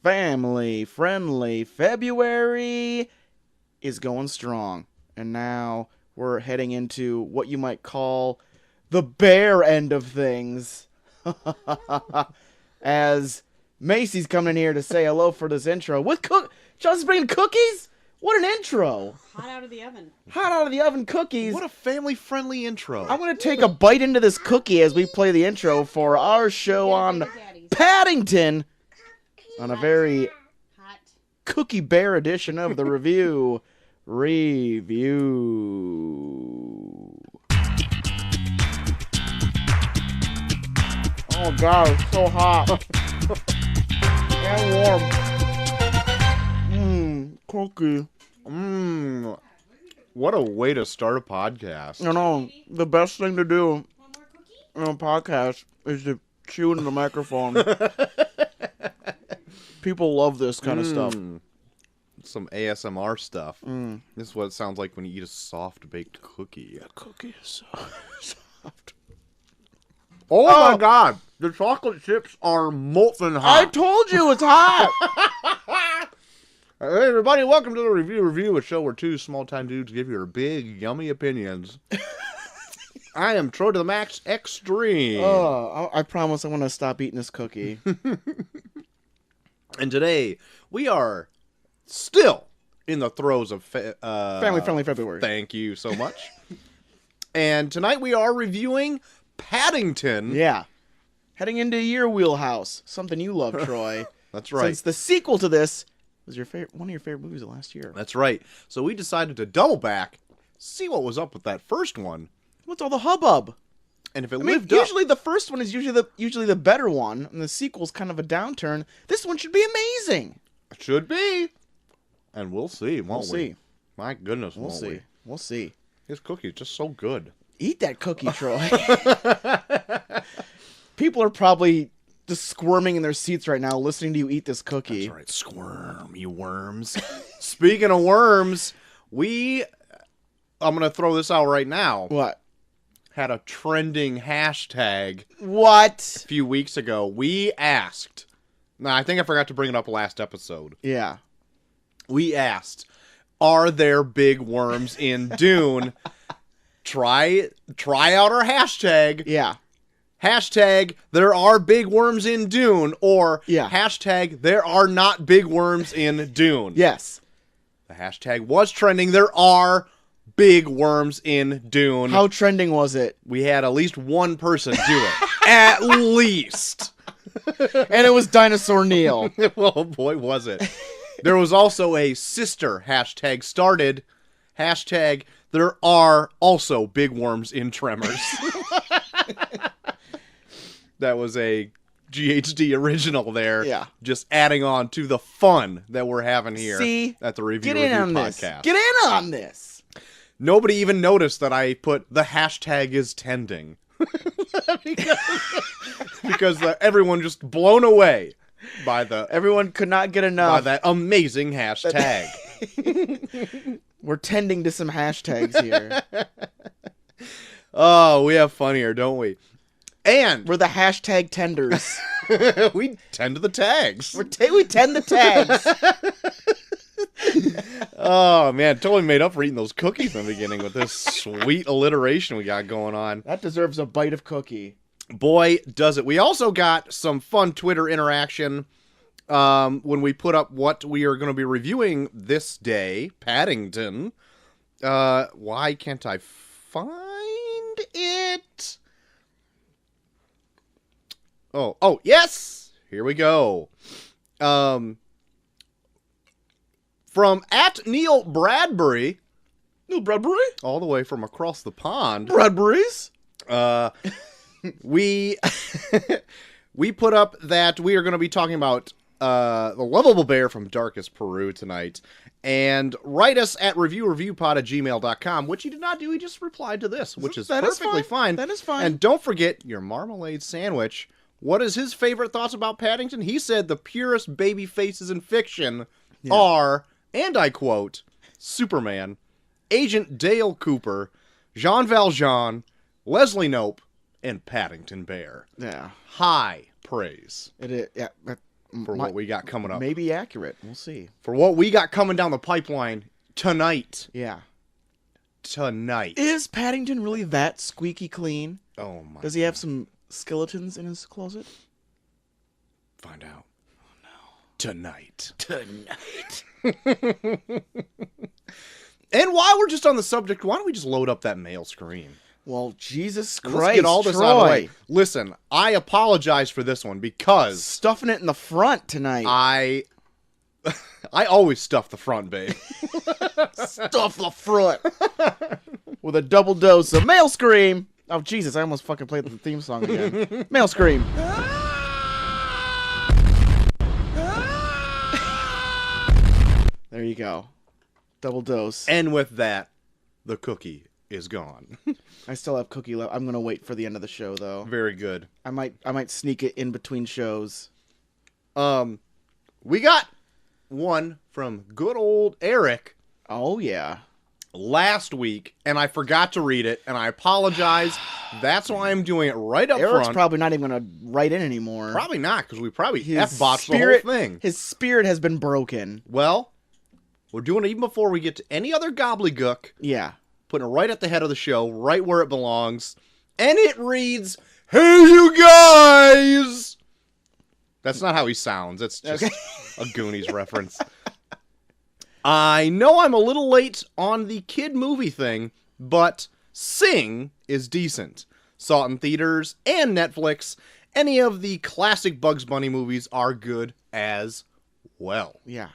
family-friendly February is going strong. And now we're heading into what you might call the bear end of things. As Macy's coming in here to say hello for this intro. With Justin's bringing cookies? What an intro. Hot out of the oven. Hot out of the oven cookies. What a family-friendly intro. I'm going to take a bite into this cookie as we play the intro for our show on Paddington on a very Hot. cookie bear edition of the review. Oh god, it's so hot. And warm. Cookie. What a way to start a podcast. You know, the best thing to do One more cookie? in a podcast is to chew into the microphone. People love this kind of stuff. Some ASMR stuff. Mm. This is what it sounds like when you eat a soft-baked cookie. The cookie is so soft. Oh my god! The chocolate chips are molten I hot. told you it's hot. Hey everybody, welcome to the Review, a show where two small-time dudes give your big, yummy opinions. I am Troy to the Max Extreme. I promise I'm going to stop eating this cookie. And today, we are still in the throes of Family-friendly February. Thank you so much. And tonight we are reviewing Paddington. Yeah. Heading into your wheelhouse. Something you love, Troy. That's right. Since the sequel to this was one of your favorite movies of last year. That's right. So we decided to double back, see what was up with that first one, What's all the hubbub? and if it I mean, lived up. usually the first one is usually the better one, and the sequel's kind of a downturn. This one should be amazing. Should be. And we'll see, We'll won't we? see. My goodness, We'll won't see. we? We'll see. His cookie is just so good. Eat that cookie, Troy. People are probably just squirming in their seats right now listening to you eat this cookie. That's right. Squirm, you worms. Speaking of worms, I'm going to throw this out right now. What? Had a trending hashtag What? a few weeks ago. We asked. Now, I think I forgot to bring it up last episode. Yeah. We asked, are there big worms in Dune? Try out our hashtag. Yeah. Hashtag, there are big worms in Dune. Or Yeah. hashtag, there are not big worms in Dune. Yes. The hashtag was trending. There are big worms in Dune. How trending was it? We had at least one person do it. At least. And it was Dinosaur Neil. Well, boy, was it. There was also a sister hashtag started. Hashtag, there are also big worms in Tremors. That was a GHD original there. Yeah. Just adding on to the fun that we're having here See? at the Review Get in on podcast. this. Get in on this. Nobody even noticed that I put the hashtag is tending. because everyone just blown away by Everyone could not get by enough. that amazing hashtag. We're tending to some hashtags here. Oh, we have fun here, don't we? And We're the hashtag tenders. we tend to the tags. We tend the tags. Oh, man, totally made up for eating those cookies in the beginning with this sweet alliteration we got going on. That deserves a bite of cookie. Boy, does it. We also got some fun Twitter interaction when we put up what we are going to be reviewing this day, Paddington. Why can't I find it? Oh, yes! Here we go. From @Neil Bradbury, Neil Bradbury? all the way from across the pond. Bradbury's? We we put up that we are going to be talking about the lovable bear from Darkest Peru tonight. And write us at reviewpod@gmail.com, which he did not do. He just replied to this, which is perfectly fine. That is fine. And don't forget your marmalade sandwich. What is his favorite thoughts about Paddington? He said the purest baby faces in fiction are, and I quote, Superman, Agent Dale Cooper, Jean Valjean, Leslie Knope, and Paddington Bear. Yeah. High praise. It is. Yeah. for what we got coming up. Maybe accurate. We'll see. For what we got coming down the pipeline tonight. Yeah. Tonight. Is Paddington really that squeaky clean? Oh my. Does he have some skeletons in his closet? Find out. Oh no. Tonight. And while we're just on the subject, why don't we just load up that male screen? Well, Jesus Christ, Let's get all this Troy. out of the way. Listen, I apologize for this one because Stuffing it in the front tonight. I always stuff the front, babe. Stuff the front. With a double dose of male scream. Oh, Jesus, I almost fucking played the theme song again. Male scream. There you go. Double dose. And with that, the cookie is gone. I still have cookie left. I'm gonna wait for the end of the show though. Very good. I might sneak it in between shows. We got one from good old Eric Oh yeah. last week, and I forgot to read it, and I apologize. That's why I'm doing it right up Eric's front. probably not even gonna write in anymore. Probably not, because we probably His F-botched the whole spirit- thing. His spirit has been broken. Well, we're doing it even before we get to any other gobbledygook. Yeah. Putting it right at the head of the show, right where it belongs. And it reads, "Hey, you guys!" That's not how he sounds. It's just a Goonies reference. I know I'm a little late on the kid movie thing, but Sing is decent. Saw it in theaters and Netflix. Any of the classic Bugs Bunny movies are good as well. Yeah.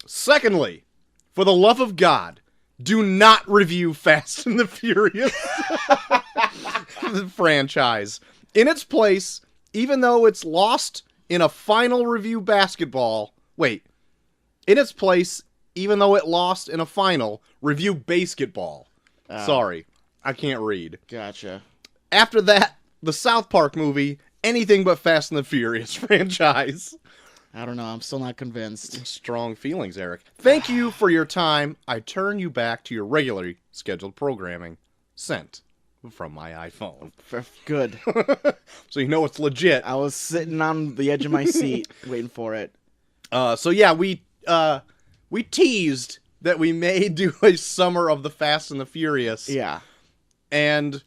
Secondly, for the love of God, do not review Fast and the Furious the franchise. In its place, even though it's lost in a final review basketball... Wait. In its place, even though it lost in a final, review basketball. Sorry, I can't read. Gotcha. After that, the South Park movie, anything but Fast and the Furious franchise. I don't know. I'm still not convinced. Strong feelings, Eric. Thank you for your time. I turn you back to your regularly scheduled programming. Sent from my iPhone. Good. So you know it's legit. I was sitting on the edge of my seat waiting for it. So yeah, we teased that we may do a summer of the Fast and the Furious. Yeah. And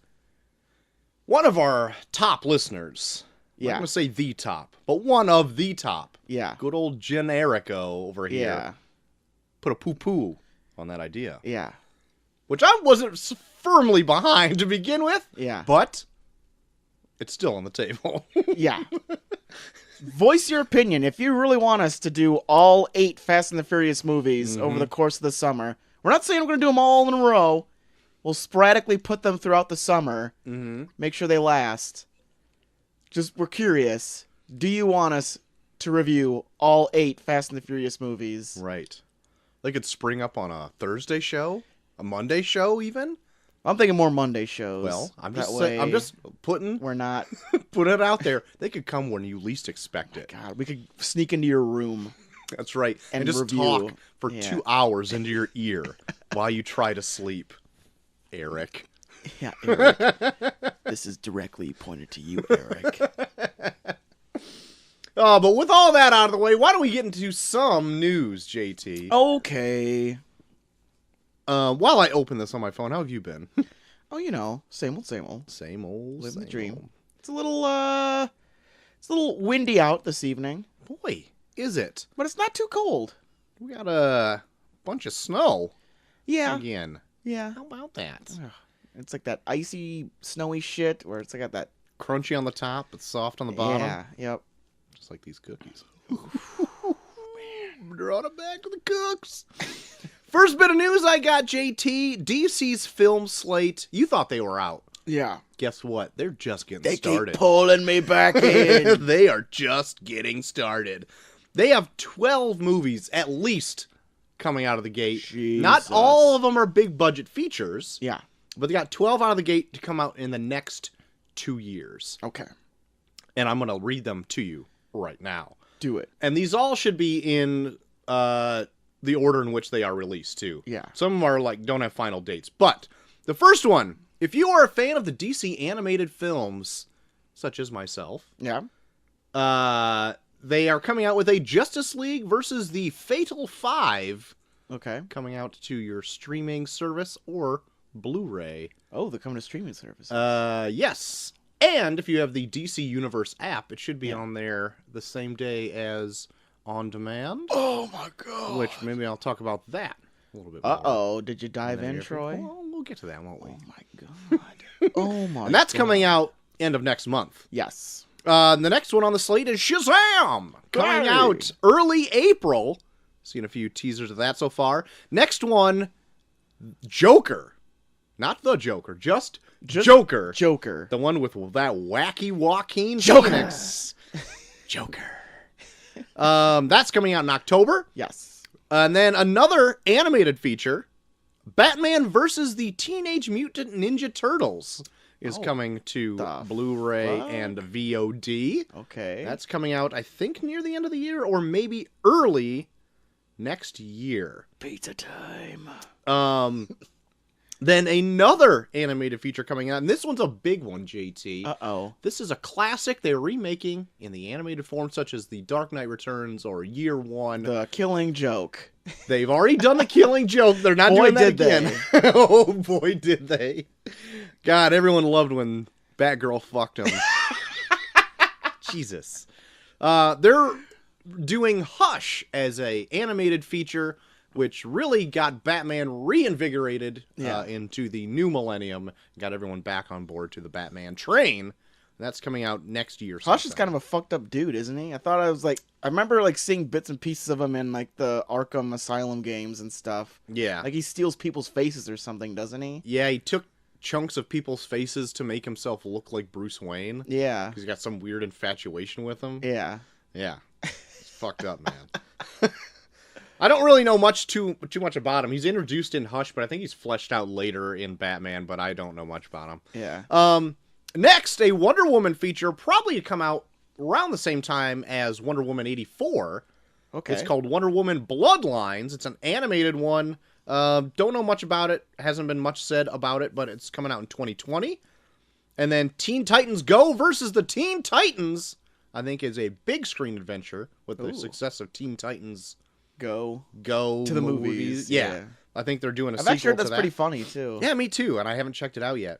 one of our top listeners, I'm Yeah. going to say the top, but one of the top, Yeah. good old Generico over here, Yeah. put a poo-poo on that idea. Yeah. Which I wasn't firmly behind to begin with, Yeah. but it's still on the table. Yeah. Voice your opinion. If you really want us to do all 8 Fast and the Furious movies over the course of the summer, we're not saying we're going to do them all in a row. We'll sporadically put them throughout the summer. Make sure they last. Just, we're curious. Do you want us to review all 8 Fast and the Furious movies? Right. They could spring up on a Thursday show, a Monday show even. I'm thinking more Monday shows. Well, I'm That just way I'm just putting we're not. put it out there. They could come when you least expect it. God, we could sneak into your room. That's right. And just review. talk for Yeah. 2 hours into your ear while you try to sleep. Eric. Yeah, Eric. This is directly pointed to you, Eric. But with all that out of the way, why don't we get into some news, JT? Okay. While I open this on my phone, how have you been? Oh, you know, same old, same old. Same old, Living the same dream. old. It's a little windy out this evening, Boy, is it. but it's not too cold. We got a bunch of snow Yeah. again. Yeah. How about that? It's like that icy, snowy shit where it's like got that. Crunchy on the top, but soft on the bottom. Yeah. Yep. Just like these cookies. Brought it back to the cooks. First bit of news I got, JT. DC's film slate. You thought they were out. Yeah. Guess what? They're just getting They started. keep pulling me back in. They are just getting started. They have 12 movies at least coming out of the gate. Jesus. Not all of them are big budget features, Yeah. but they got 12 out of the gate to come out in the next 2 years. Okay. And I'm going to read them to you right now. Do it. And these all should be in the order in which they are released, too. Yeah. Some of them are like don't have final dates. But the first one, if you are a fan of the DC animated films, such as myself, Yeah. they are coming out with a Justice League versus the Fatal Five. Okay. Coming out to your streaming service or Blu-ray. Oh, they're coming to streaming service. Yes. And if you have the DC Universe app, it should be on there the same day as On Demand. Oh my god. Which maybe I'll talk about that a little bit more. Uh-oh. Did you dive in, Troy? Well, we'll get to that, won't we? Oh my god. Oh my god. And that's coming out end of next month. Yes. The next one on the slate is Shazam! Coming Hey! out early April. Seen a few teasers of that so far. Next one, Joker. Not the Joker, just Joker. Joker. The one with that wacky Joaquin Joker. Phoenix. Joker. That's coming out in October. Yes. And then another animated feature, Batman versus the Teenage Mutant Ninja Turtles, is coming to Blu-ray and VOD. Okay. That's coming out, I think, near the end of the year or maybe early next year. Pizza time. Then another animated feature coming out, and this one's a big one, JT. Uh-oh. This is a classic they're remaking in the animated form, such as The Dark Knight Returns or Year One. The Killing Joke. They've already done the Killing Joke. They're not doing that again. Oh, boy, did they. God, everyone loved when Batgirl fucked him. Jesus. They're doing Hush as a animated feature, which really got Batman reinvigorated into the new millennium, got everyone back on board to the Batman train. That's coming out next year. Hush is kind of a fucked up dude, isn't he? I remember seeing bits and pieces of him in the Arkham Asylum games and stuff. Yeah. Like he steals people's faces or something, doesn't he? Yeah, he took chunks of people's faces to make himself look like Bruce Wayne. Yeah. Because he got some weird infatuation with him. Yeah. Yeah. It's fucked up, man. I don't really know too much about him. He's introduced in Hush, but I think he's fleshed out later in Batman, but I don't know much about him. Yeah. Next, a Wonder Woman feature, probably to come out around the same time as Wonder Woman 84. Okay. It's called Wonder Woman Bloodlines. It's an animated one. Don't know much about it. Hasn't been much said about it, but it's coming out in 2020. And then Teen Titans Go versus the Teen Titans, I think is a big screen adventure with the success of Teen Titans Go to the movies. Yeah. I think they're doing a sequel I've actually heard that's to that. pretty funny, too. Yeah, me too, and I haven't checked it out yet.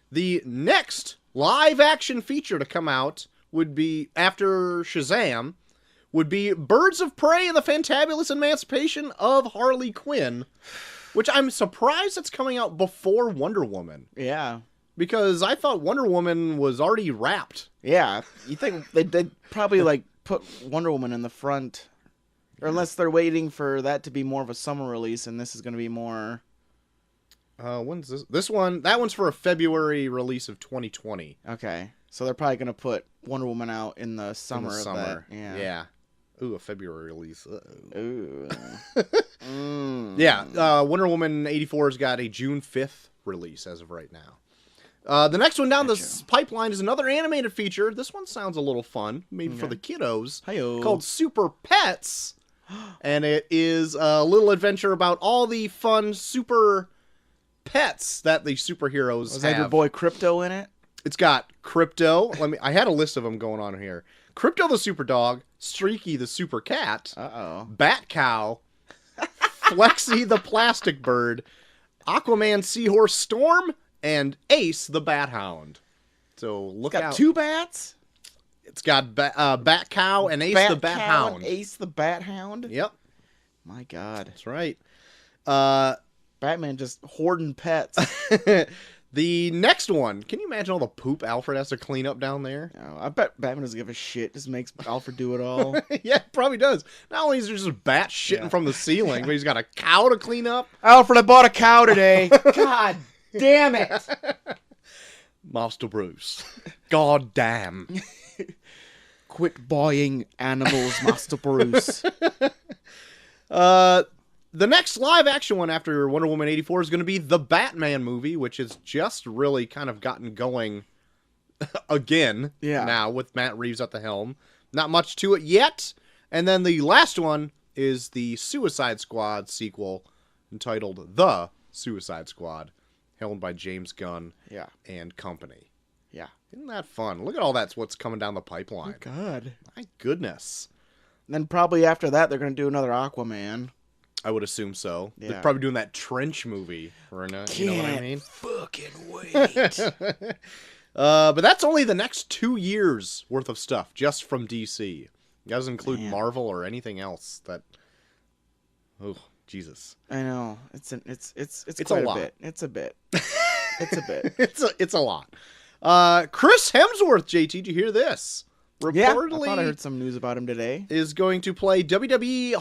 The next live-action feature to come out would be, after Shazam, would be Birds of Prey and the Fantabulous Emancipation of Harley Quinn, which I'm surprised it's coming out before Wonder Woman. Yeah. Because I thought Wonder Woman was already wrapped. Yeah. You think they'd probably, put Wonder Woman in the front... Or unless they're waiting for that to be more of a summer release, and this is going to be more... When's this? That one's for a February release of 2020. Okay. So they're probably going to put Wonder Woman out in the summer of that. Yeah. Ooh, a February release. Uh-oh. Ooh. Yeah, Wonder Woman 84 has got a June 5th release as of right now. The next one down the pipeline is another animated feature. This one sounds a little fun, maybe for the kiddos. Hi-yo. Called Super Pets. And it is a little adventure about all the fun super pets that the superheroes Was have. that your boy Crypto in it? It's got Crypto. I had a list of them going on here. Crypto the super dog, Streaky the super cat, Bat Cow, Flexi the plastic bird, Aquaman Seahorse Storm, and Ace the Bat Hound. So look out. 2 bats? It's got Bat Cow and Ace the Bat Hound. Ace the Bat Hound? Yep. My God. That's right. Batman just hoarding pets. The next one. Can you imagine all the poop Alfred has to clean up down there? Oh, I bet Batman doesn't give a shit. Just makes Alfred do it all. Yeah, probably does. Not only is there just bats shitting from the ceiling, but he's got a cow to clean up. Alfred, I bought a cow today. God damn it. Master Bruce. God damn. Quit buying animals, Master Bruce. The next live action one after Wonder Woman 84 is going to be the Batman movie, which has just really kind of gotten going again now with Matt Reeves at the helm. Not much to it yet. And then the last one is the Suicide Squad sequel entitled The Suicide Squad, helmed by James Gunn and company. Yeah. Isn't that fun? Look at all what's coming down the pipeline. Oh, God. My goodness. Then probably after that, they're going to do another Aquaman. I would assume so. Yeah. They're probably doing that Trench movie. Or not, you know what I mean? Fucking wait. But that's only the next 2 years worth of stuff just from DC. It doesn't include Marvel or anything else that. Oh, Jesus. I know. It's It's quite a lot. bit. It's a bit. It's a bit. It's a lot. Chris Hemsworth, JT, did you hear this? Yeah, I Reportedly thought I heard some news about him today. is going to play WWE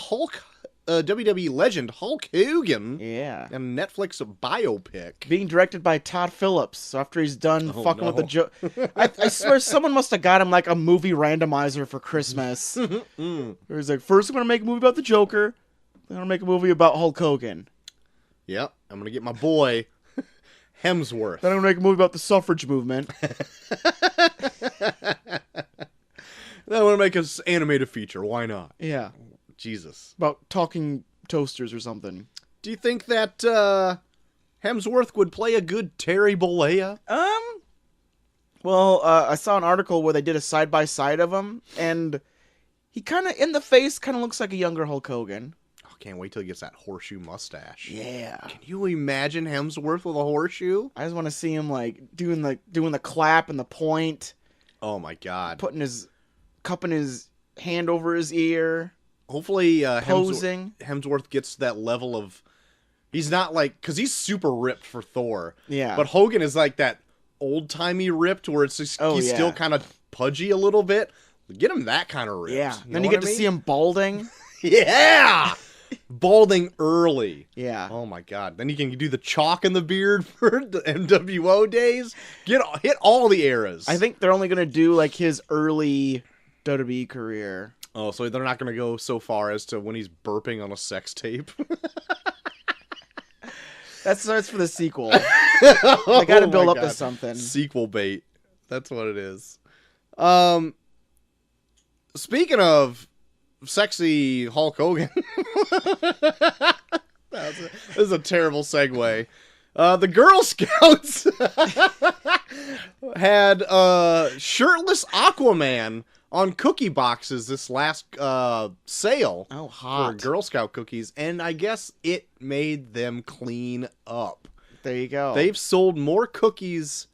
legend Hulk Hogan Yeah. in a Netflix biopic. Being directed by Todd Phillips. So after he's done Oh, fucking no. with the joke, I swear someone must have got him like a movie randomizer for Christmas. Where he's like, first I'm gonna make a movie about the Joker, then I'm gonna make a movie about Hulk Hogan, Yep, I'm gonna get my boy Hemsworth. then I'm gonna make a movie about the suffrage movement. Then I want to make an animated feature. Why not? Yeah, Jesus. about talking toasters or something. Do you think that Hemsworth would play a good Terry Bollea? Well, I saw an article where they did a side by side of him, and he kind of in the face kind of looks like a younger Hulk Hogan. Oh, can't wait till he gets that horseshoe mustache. Yeah. Can you imagine Hemsworth with a horseshoe? I just want to see him like doing the clap and the point, Oh my God. cupping his hand over his ear, Hopefully posing. Hemsworth gets to that level of. He's not like. Because he's super ripped for Thor. Yeah. But Hogan is like that old timey ripped where it's just, he's still kind of pudgy a little bit. Get him that kind of ripped. Yeah. You Then know you get what to I mean? see him balding. Yeah! Balding early. Yeah. Oh my God. Then you can do the chalk in the beard for the NWO days. Hit all the eras. I think they're only gonna do like his early WWE career. Oh, so they're not going to go so far as to when he's burping on a sex tape. That's for the sequel. They got to build my up to God. something. Sequel bait. That's what it is. Speaking of sexy Hulk Hogan. This is a terrible segue. The Girl Scouts had shirtless Aquaman on cookie boxes this last sale Oh, for hot. Girl Scout cookies, and I guess it made them clean up. There you go. They've sold more cookies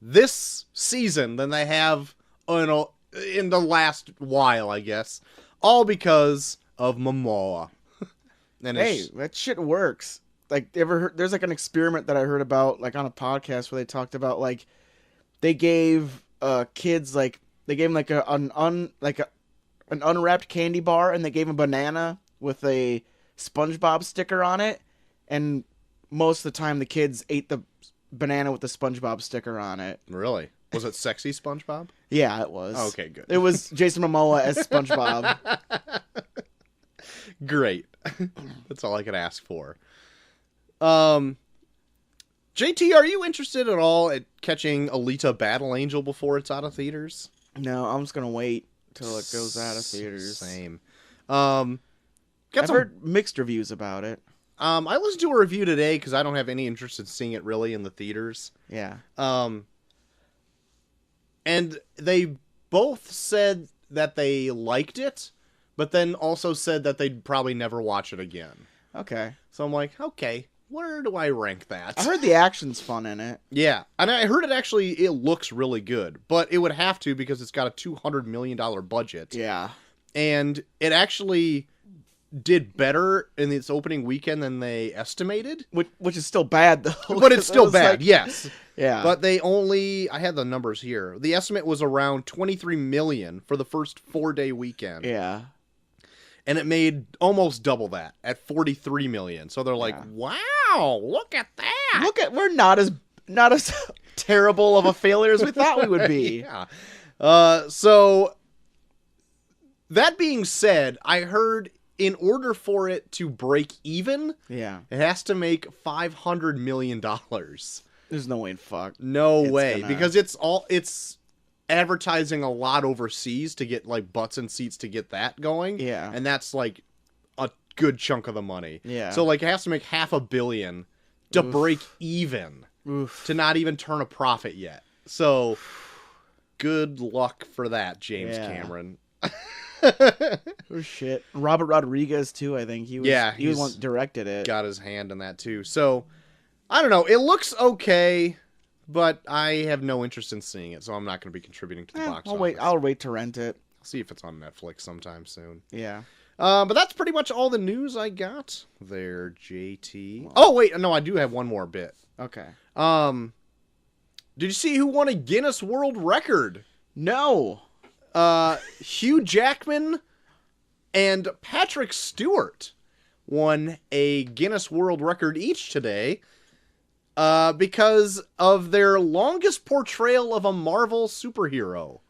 this season than they have in the last while, I guess. All because of Momoa. And Hey, that shit works. Like, there's like an experiment that I heard about, like on a podcast where they talked about like they gave kids like they gave them like an unwrapped candy bar, and they gave them a banana with a SpongeBob sticker on it, and most of the time the kids ate the banana with the SpongeBob sticker on it. Really? Was it sexy SpongeBob? Yeah, it was. Okay, good. It was Jason Momoa as SpongeBob. Great. That's all I could ask for. JT, are you interested at all at catching Alita Battle Angel before it's out of theaters? No, I'm just gonna wait till it goes out of theaters. Same. I've heard mixed reviews about it. I listened to a review today because I don't have any interest in seeing it really in the theaters. Yeah. And they both said that they liked it, but then also said that they'd probably never watch it again. Okay. So I'm like, okay, where do I rank that? I heard the action's fun in it. Yeah, and I heard it looks really good, but it would have to because it's got a $200 million budget. Yeah. And it actually did better in its opening weekend than they estimated. Which is still bad though. But it's still It was bad, like- yes. Yeah. But I had the numbers here. The estimate was around $23 million for the first 4-day weekend. yeah. And it made almost double that at $43 million. So they're like, Yeah. wow, look at that. We're not as terrible of a failure as we thought we would be. Yeah. So that being said, I heard in order for it to break even, Yeah. it has to make $500 million. There's no way in fuck. No It's way. gonna- Because it's advertising a lot overseas to get like butts and seats to get that going. Yeah. And that's like a good chunk of the money. Yeah. So like it has to make $500 million to break even. Oof. To not even turn a profit yet. So good luck for that, James Yeah. Cameron. Oh shit. Robert Rodriguez too, I think. He was he was one that directed it. Got his hand in that too. So I don't know. It looks okay, but I have no interest in seeing it, so I'm not going to be contributing to the box office. I'll wait to rent it. I'll see if it's on Netflix sometime soon. Yeah. But that's pretty much all the news I got there, JT. Oh wait, no, I do have one more bit. Okay. Did you see who won a Guinness World Record? No. Hugh Jackman and Patrick Stewart won a Guinness World Record each today because of their longest portrayal of a Marvel superhero.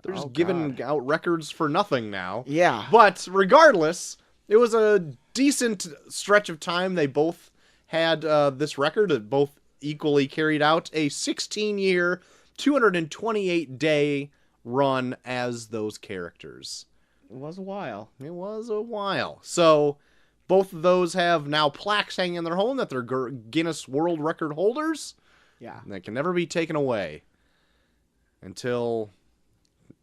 They're just giving out records for nothing now. Yeah. But regardless, it was a decent stretch of time. They both had this record. It both equally carried out a 16-year, 228-day run as those characters. It was a while. It was a while. So both of those have now plaques hanging in their home that they're Guinness World Record holders. Yeah. And they can never be taken away until,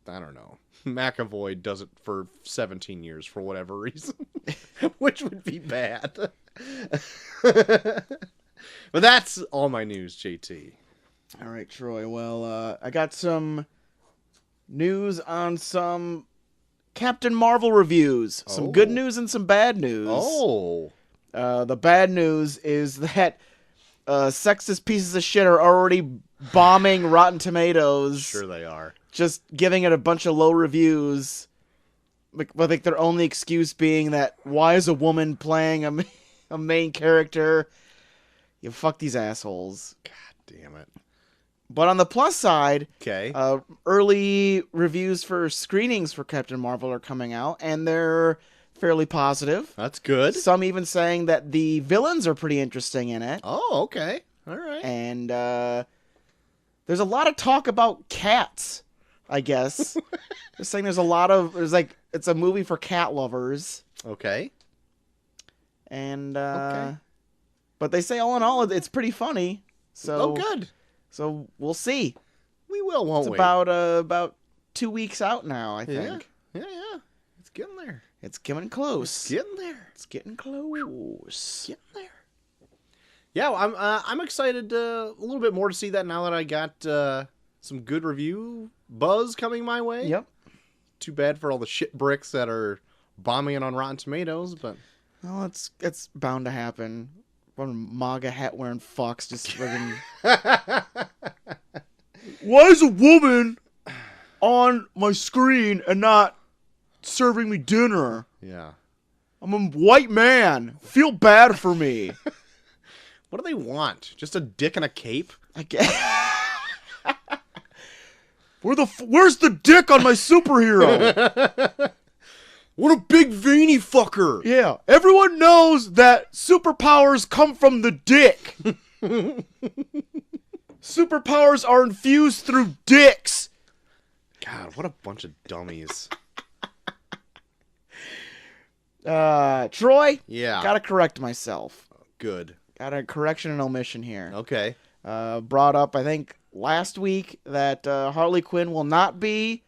I don't know, McAvoy does it for 17 years for whatever reason, which would be bad. But that's all my news, JT. All right, Troy. Well, I got some news on some Captain Marvel reviews. Some good news and some bad news. Oh. The bad news is that sexist pieces of shit are already bombing Rotten Tomatoes. Sure they are. Just giving it a bunch of low reviews. Like their only excuse being that, why is a woman playing a main character? You fuck these assholes. God damn it. But on the plus side, Okay. Early reviews for screenings for Captain Marvel are coming out, and they're fairly positive. That's good. Some even saying that the villains are pretty interesting in it. Oh, okay. All right. And there's a lot of talk about cats, I guess. They're saying it's a movie for cat lovers. Okay. And okay. But they say all in all it's pretty funny. So good. So we'll see. We will, won't we? It's about 2 weeks out now, I think. Yeah. It's getting there. It's getting close. It's getting there. It's getting close. Getting there. Yeah, I'm excited a little bit more to see that now that I got some good review buzz coming my way. Yep. Too bad for all the shit bricks that are bombing it on Rotten Tomatoes, but well, it's bound to happen. One MAGA hat wearing fucks just friggin'. Why is a woman on my screen and not serving me dinner? Yeah. I'm a white man. Feel bad for me. What do they want? Just a dick and a cape? I guess. Where's the dick on my superhero? What a big veiny fucker. Yeah. Everyone knows that superpowers come from the dick. Superpowers are infused through dicks. God, what a bunch of dummies. Troy? Yeah. Gotta correct myself. Good. Got a correction and omission here. Okay. Brought up, I think, last week that Harley Quinn will not be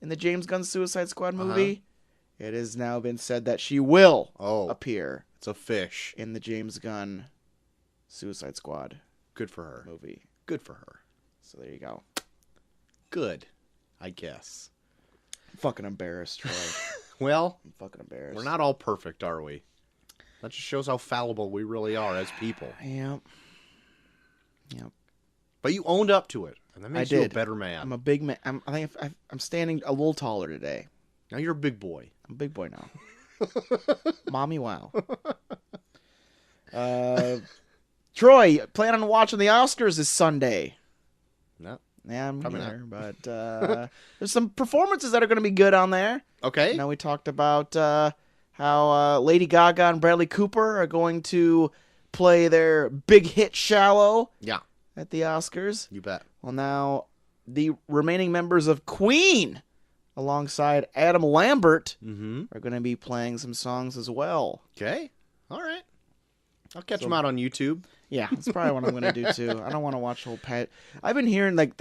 in the James Gunn Suicide Squad movie. It has now been said that she will appear. It's a fish. In the James Gunn Suicide Squad. Good for her. Movie. Good for her. So there you go. Good, I guess. I'm fucking embarrassed, Troy. Well, I'm fucking embarrassed. We're not all perfect, are we? That just shows how fallible we really are as people. Yep. But you owned up to it, and that makes you a better man. I'm a big man. I think I'm standing a little taller today. Now you're a big boy. I'm a big boy now. Mommy, wow. Troy, plan on watching the Oscars this Sunday? No. Yeah, I'm here. But there's some performances that are going to be good on there. Okay. Now we talked about how Lady Gaga and Bradley Cooper are going to play their big hit "Shallow" at the Oscars. You bet. Well, now the remaining members of Queen, alongside Adam Lambert, are going to be playing some songs as well. Okay. All right. I'll catch them out on YouTube. Yeah, that's probably what I'm going to do too. I don't want to watch the whole I've been hearing like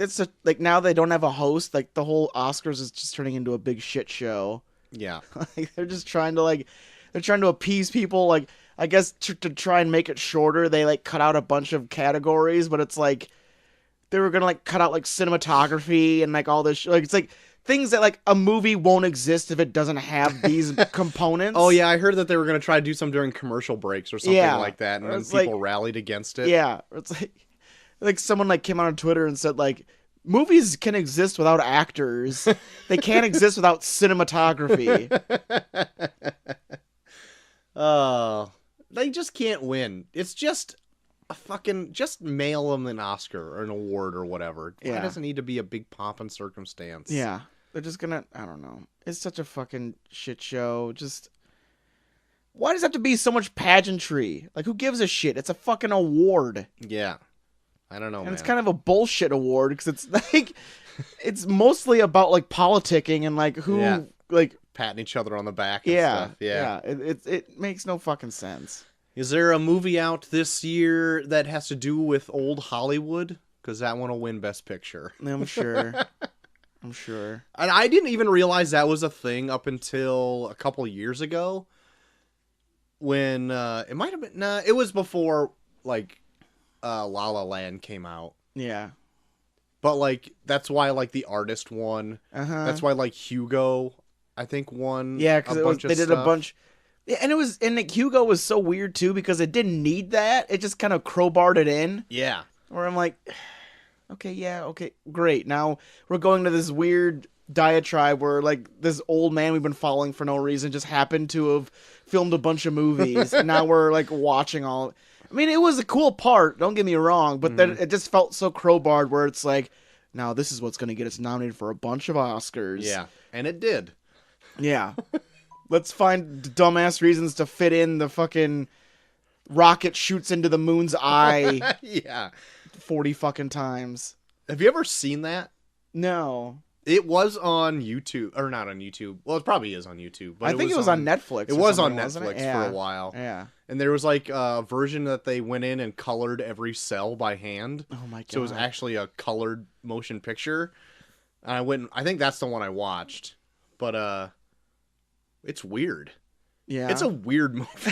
now they don't have a host. Like the whole Oscars is just turning into a big shit show. Yeah. Like, they're just trying to appease people. Like, I guess to try and make it shorter, they like cut out a bunch of categories, but it's like they were gonna like cut out like cinematography and like all this. Like, it's like things that like a movie won't exist if it doesn't have these components. Oh yeah, I heard that they were gonna try to do some during commercial breaks or something like that, and then people like, rallied against it. Yeah, it's like someone like came out on Twitter and said like, movies can exist without actors. They can't exist without cinematography. Oh, they just can't win. It's just just mail them an Oscar or an award or whatever. Yeah. Why does it need to be a big pomp and circumstance? Yeah. They're just gonna, I don't know. It's such a fucking shit show. Just, why does it have to be so much pageantry? Like, who gives a shit? It's a fucking award. Yeah. I don't know, And man. it's kind of a bullshit award because it's like, it's mostly about like politicking and like who, like, patting each other on the back and stuff. Yeah. It makes no fucking sense. Is there a movie out this year that has to do with old Hollywood? Because that one will win Best Picture. I'm sure. I'm sure. And I didn't even realize that was a thing up until a couple years ago. When it might have been, it was before like La La Land came out. Yeah. But like that's why like The Artist won. That's why like Hugo, I think, won. Yeah, because they did a bunch. Yeah, and like Hugo was so weird too because it didn't need that. It just kind of crowbarred it in. Yeah. Where I'm like, okay, great. Now we're going to this weird diatribe where like this old man we've been following for no reason just happened to have filmed a bunch of movies. And now we're like watching all. I mean, it was a cool part. Don't get me wrong, but then it just felt so crowbarred where it's like, now this is what's going to get us nominated for a bunch of Oscars. Yeah, and it did. Yeah. Let's find dumbass reasons to fit in the fucking rocket shoots into the moon's eye. Yeah. 40 fucking times. Have you ever seen that? No. It was on YouTube, or not on YouTube. Well, it probably is on YouTube. But I think it was on Netflix. It was on Netflix for a while. Yeah. And there was like a version that they went in and colored every cell by hand. Oh my god. So it was actually a colored motion picture. And I think that's the one I watched. But it's weird. Yeah. It's a weird movie.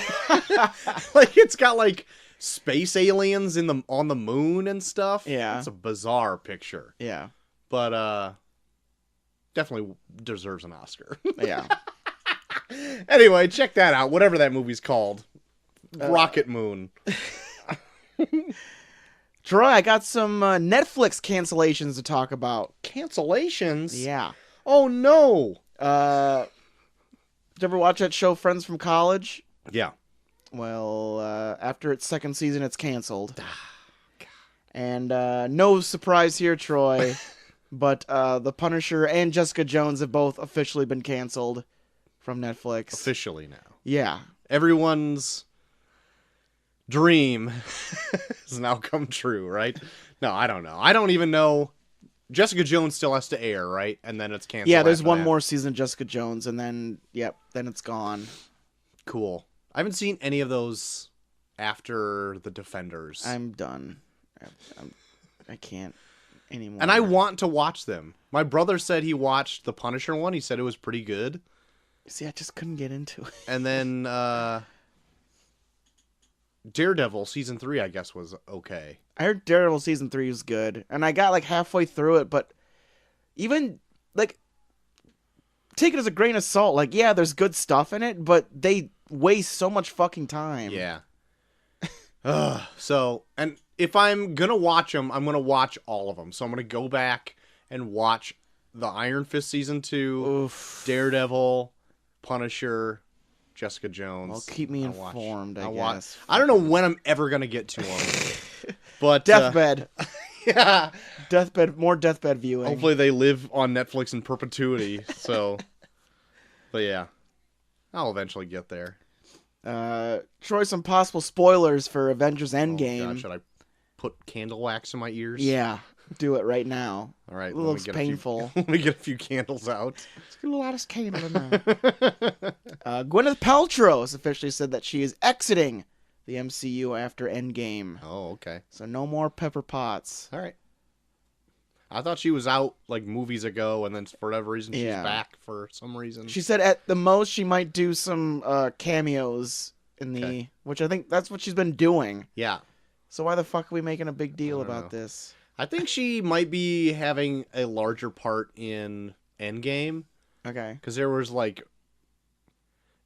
Like it's got like space aliens on the moon and stuff. Yeah. It's a bizarre picture. Yeah. But definitely deserves an Oscar. Yeah. Anyway, check that out. Whatever that movie's called. Rocket Moon. Troy, I got some Netflix cancellations to talk about. Cancellations? Yeah. Oh no. Did you ever watch that show Friends from College? Yeah. Well, after its second season, it's canceled. And no surprise here, Troy, but The Punisher and Jessica Jones have both officially been canceled from Netflix. Officially now. Yeah. Everyone's dream has now come true, right? No, I don't know. I don't even know. Jessica Jones still has to air, right? And then it's canceled. Yeah, there's after one that. more season of Jessica Jones, and then, then it's gone. Cool. I haven't seen any of those after The Defenders. I'm done. I can't anymore. And I want to watch them. My brother said he watched the Punisher one. He said it was pretty good. See, I just couldn't get into it. And then Daredevil season 3, I guess, was okay. I heard Daredevil season 3 was good, and I got like halfway through it, but even like take it as a grain of salt. Like, yeah, there's good stuff in it, but they waste so much fucking time. Yeah. So, and if I'm gonna watch them, I'm gonna watch all of them. So I'm gonna go back and watch the Iron Fist season 2, Oof. Daredevil, Punisher, Jessica Jones. Well, keep me informed, I guess. I don't know when I'm ever gonna get to them. But Deathbed. Yeah. More deathbed viewing. Hopefully they live on Netflix in perpetuity. So, but yeah, I'll eventually get there. Troy, some possible spoilers for Avengers Oh, Endgame. God, should I put candle wax in my ears? Yeah, do it right now. All right. It looks painful. Let me get a few candles out. Let's get a lot of candle in there. Gwyneth Paltrow has officially said that she is exiting the MCU after Endgame. Oh, okay. So no more Pepper Potts. All right. I thought she was out like movies ago, and then for whatever reason she's Yeah. back for some reason. She said at the most she might do some cameos in the, Okay. which I think that's what she's been doing. Yeah. So why the fuck are we making a big deal I don't about know. this? I think she might be having a larger part in Endgame, Okay. because there was like,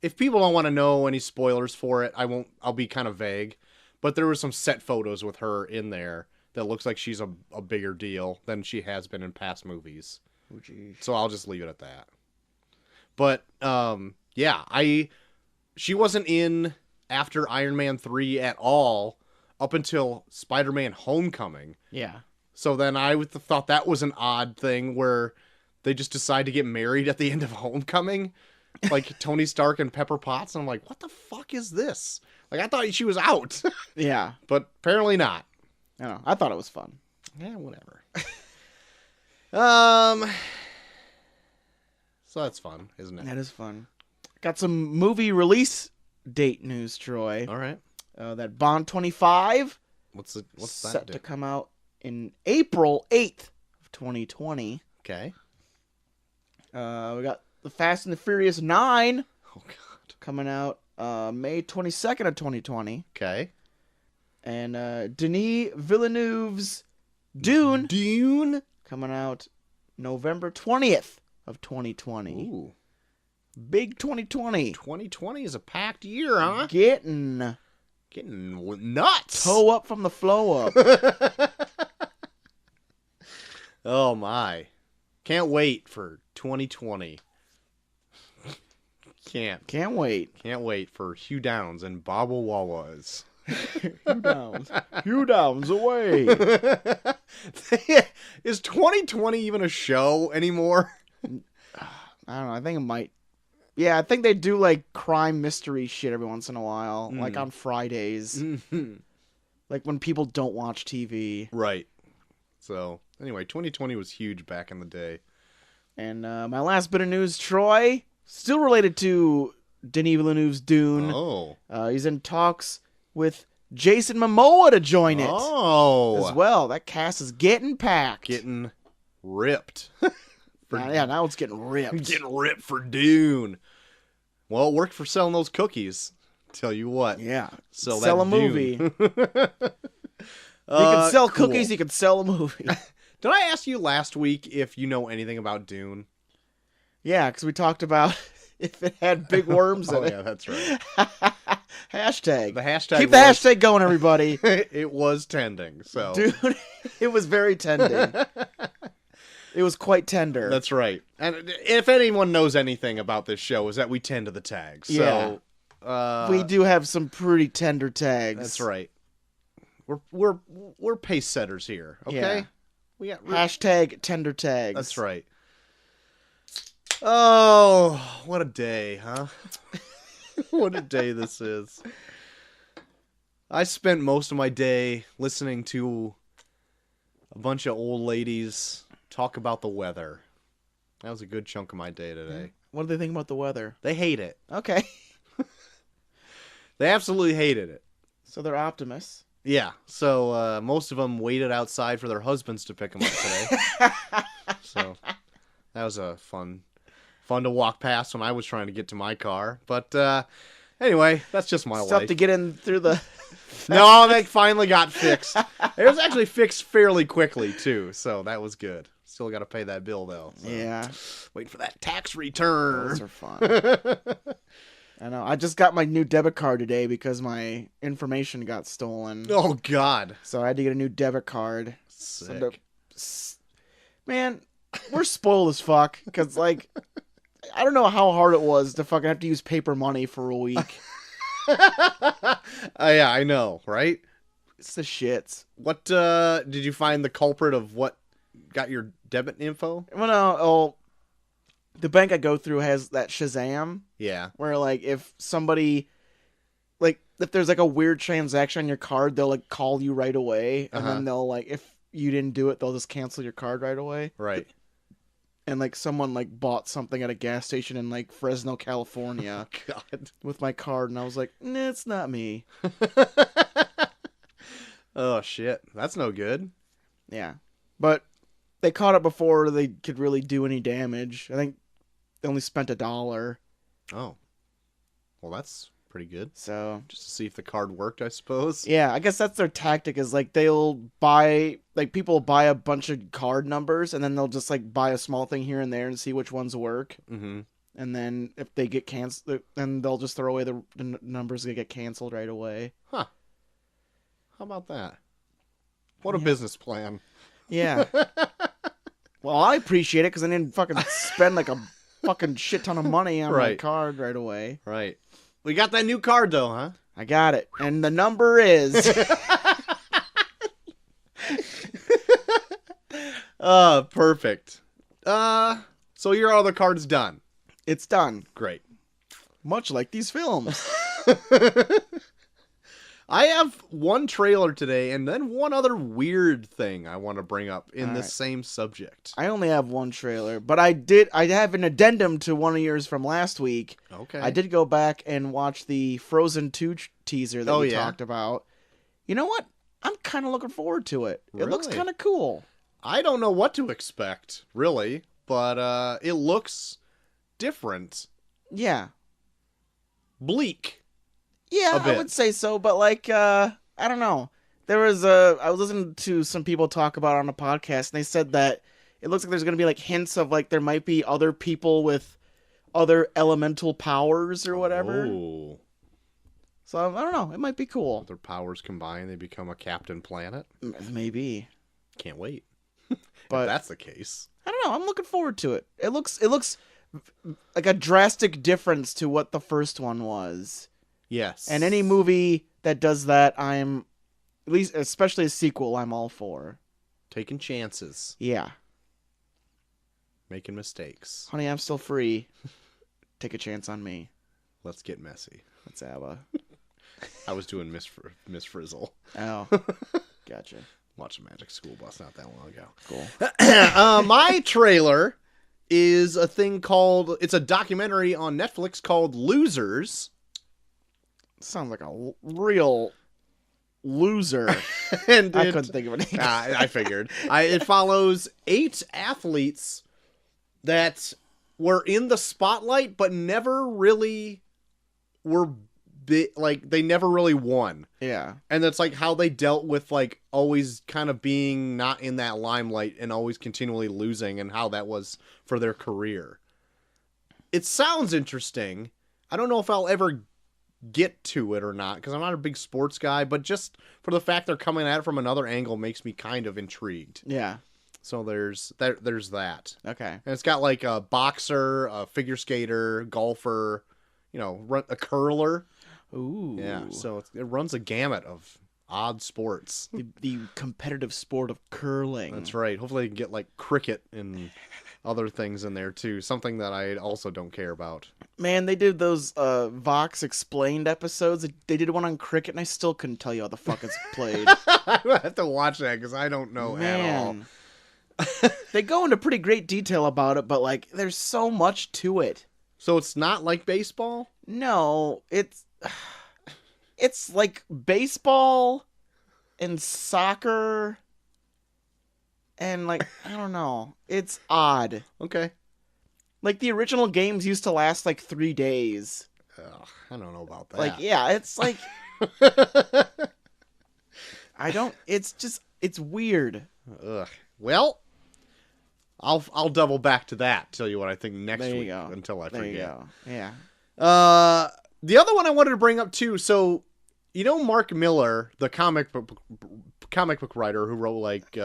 if people don't want to know any spoilers for it, I'll be kind of vague, but there were some set photos with her in there that looks like she's a bigger deal than she has been in past movies. Oh, geez. So I'll just leave it at that. But yeah, she wasn't in after Iron Man 3 at all up until Spider-Man Homecoming. Yeah. So then I thought that was an odd thing where they just decide to get married at the end of Homecoming, like Tony Stark and Pepper Potts. And I'm like, what the fuck is this? Like, I thought she was out, Yeah. but apparently not. I don't know. I thought it was fun. Yeah, whatever. So that's fun, isn't it? That is fun. Got some movie release date news, Troy. All right. That Bond 25 What's set that to do? come out in April 8th of 2020. Okay. We got the Fast and the Furious 9 Oh god. coming out May 22nd of 2020. Okay. And Denis Villeneuve's Dune Dune. coming out November 20th of 2020. Ooh. Big 2020. 2020 is a packed year, huh? Getting Getting nuts. toe up from the flow up. Oh my. Can't wait for 2020. Can't wait. Can't wait for Hugh Downs and Baba Wawas. Hugh Downs away. Is 2020 even a show anymore? I don't know. I think it might. Yeah, I think they do like crime mystery shit every once in a while, like on Fridays, like when people don't watch TV. Right. So, anyway, 2020 was huge back in the day. And my last bit of news, Troy, still related to Denis Villeneuve's Dune. Oh. He's in talks with Jason Momoa to join it Oh. as well. That cast is getting packed. Getting ripped. Now it's getting ripped. Getting ripped for Dune. Well, it worked for selling those cookies. Tell you what. Yeah. Sell a that movie. Dune. You can sell cool. cookies, you can sell a movie. Did I ask you last week if you know anything about Dune? Yeah, because we talked about if it had big worms in Oh, it. yeah, that's right. Hashtag. The hashtag Keep the was- hashtag going, everybody. It was tending, so. Dude, it was very tending. It was quite tender. That's right. And if anyone knows anything about this show, is that we tend to the tags. So, we do have some pretty tender tags. That's right. We're pace setters here. Okay. Yeah. We got Hashtag tender tags. That's right. Oh, what a day, huh? What a day this is. I spent most of my day listening to a bunch of old ladies talk about the weather. That was a good chunk of my day today. What do they think about the weather? They hate it. Okay. They absolutely hated it. So they're optimists. Yeah, so most of them waited outside for their husbands to pick them up today. So that was a fun to walk past when I was trying to get to my car. But anyway, that's just my Stuff life. to get in through the... No, they finally got fixed. It was actually fixed fairly quickly, too, so that was good. Still got to pay that bill, though. So. Yeah. Wait for that tax return. Those are fun. I know. I just got my new debit card today because my information got stolen. Oh, God. So I had to get a new debit card. Sick. Man, we're spoiled as fuck. Because, like, I don't know how hard it was to fucking have to use paper money for a week. Yeah, I know, right? It's the shits. What, did you find the culprit of what got your debit info? Well, no, the bank I go through has that Shazam. Yeah. Where, like, if somebody, like, if there's, like, a weird transaction on your card, they'll, like, call you right away. And then they'll, like, if you didn't do it, they'll just cancel your card right away. Right. And, like, someone, like, bought something at a gas station in, like, Fresno, California God. with my card. And I was like, nah, it's not me. Oh, shit. That's no good. Yeah. But they caught it before they could really do any damage. I think they only spent $1. Oh. Well, that's pretty good. So Just to see if the card worked, I suppose. yeah, I guess that's their tactic is like they'll buy, like people buy a bunch of card numbers and then they'll just like buy a small thing here and there and see which ones work. Mm-hmm. And then if they get canceled, then they'll just throw away the numbers that get canceled right away. Huh. How about that? What a business plan. Yeah. Well, I appreciate it because I didn't fucking spend like a fucking shit ton of money on my card right away. Right. We got that new card though, huh? I got it. And the number is... Perfect. So your other card's done. It's done. Great. Much like these films. I have one trailer today and then one other weird thing I want to bring up in this same subject. I only have one trailer, but I have an addendum to one of yours from last week. Okay. I did go back and watch the Frozen 2 teaser that we talked about. You know what? I'm kind of looking forward to it. It looks kind of cool. I don't know what to expect, really, but it looks different. Yeah. Bleak. Yeah, I would say so, but like, I don't know. I was listening to some people talk about it on a podcast, and they said that it looks like there's going to be like hints of like there might be other people with other elemental powers or whatever. Oh. So I don't know. It might be cool. Their powers combine, they become a Captain Planet. Maybe. Can't wait. But if that's the case. I don't know. I'm looking forward to it. It looks like a drastic difference to what the first one was. Yes. And any movie that does that, I'm, at least, especially a sequel, I'm all for. Taking chances. Yeah. Making mistakes. Honey, I'm still free. Take a chance on me. Let's get messy. That's ABBA. I was doing Miss Frizzle. Oh. Gotcha. Watched a Magic School Bus not that long ago. Cool. My trailer is a thing called, it's a documentary on Netflix called Losers. Sounds like a real loser. And I couldn't think of it. I figured. It follows 8 athletes that were in the spotlight, but never really were like they never really won. Yeah. And that's like how they dealt with like always kind of being not in that limelight and always continually losing, and how that was for their career. It sounds interesting. I don't know if I'll ever get to it or not, because I'm not a big sports guy, but just for the fact they're coming at it from another angle makes me kind of intrigued. Yeah. So there's that. Okay. And it's got like a boxer, a figure skater, golfer, a curler. Ooh. Yeah. So it runs a gamut of odd sports. The competitive sport of curling. That's right. Hopefully they can get like cricket and other things in there too. Something that I also don't care about. Man, they did those Vox Explained episodes. They did one on cricket, and I still couldn't tell you how the fuck it's played. I have to watch that because I don't know at all. They go into pretty great detail about it, but like, there's so much to it. So it's not like baseball? No, it's like baseball and soccer and like, I don't know. It's odd. Okay. Like the original games used to last like 3 days. Ugh, I don't know about that. Like, yeah, it's like it's weird. Ugh. Well, I'll double back to that. Tell you what I think next week until I forget. There you go. Yeah. The other one I wanted to bring up too. So, Mark Millar, the comic book writer who wrote like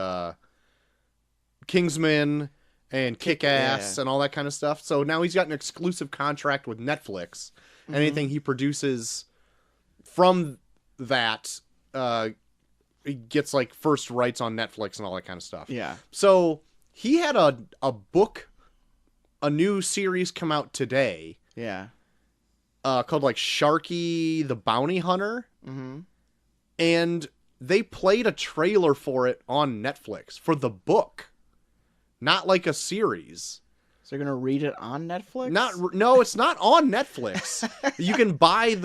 Kingsman and Kick-Ass and all that kind of stuff. So now he's got an exclusive contract with Netflix. Mm-hmm. Anything he produces from that, he gets like first rights on Netflix and all that kind of stuff. Yeah. So he had a new series come out today. Yeah. Called like Sharky the Bounty Hunter. Mm-hmm. And they played a trailer for it on Netflix for the book. Not like a series. So you're gonna read it on Netflix? No, it's not on Netflix. You can buy it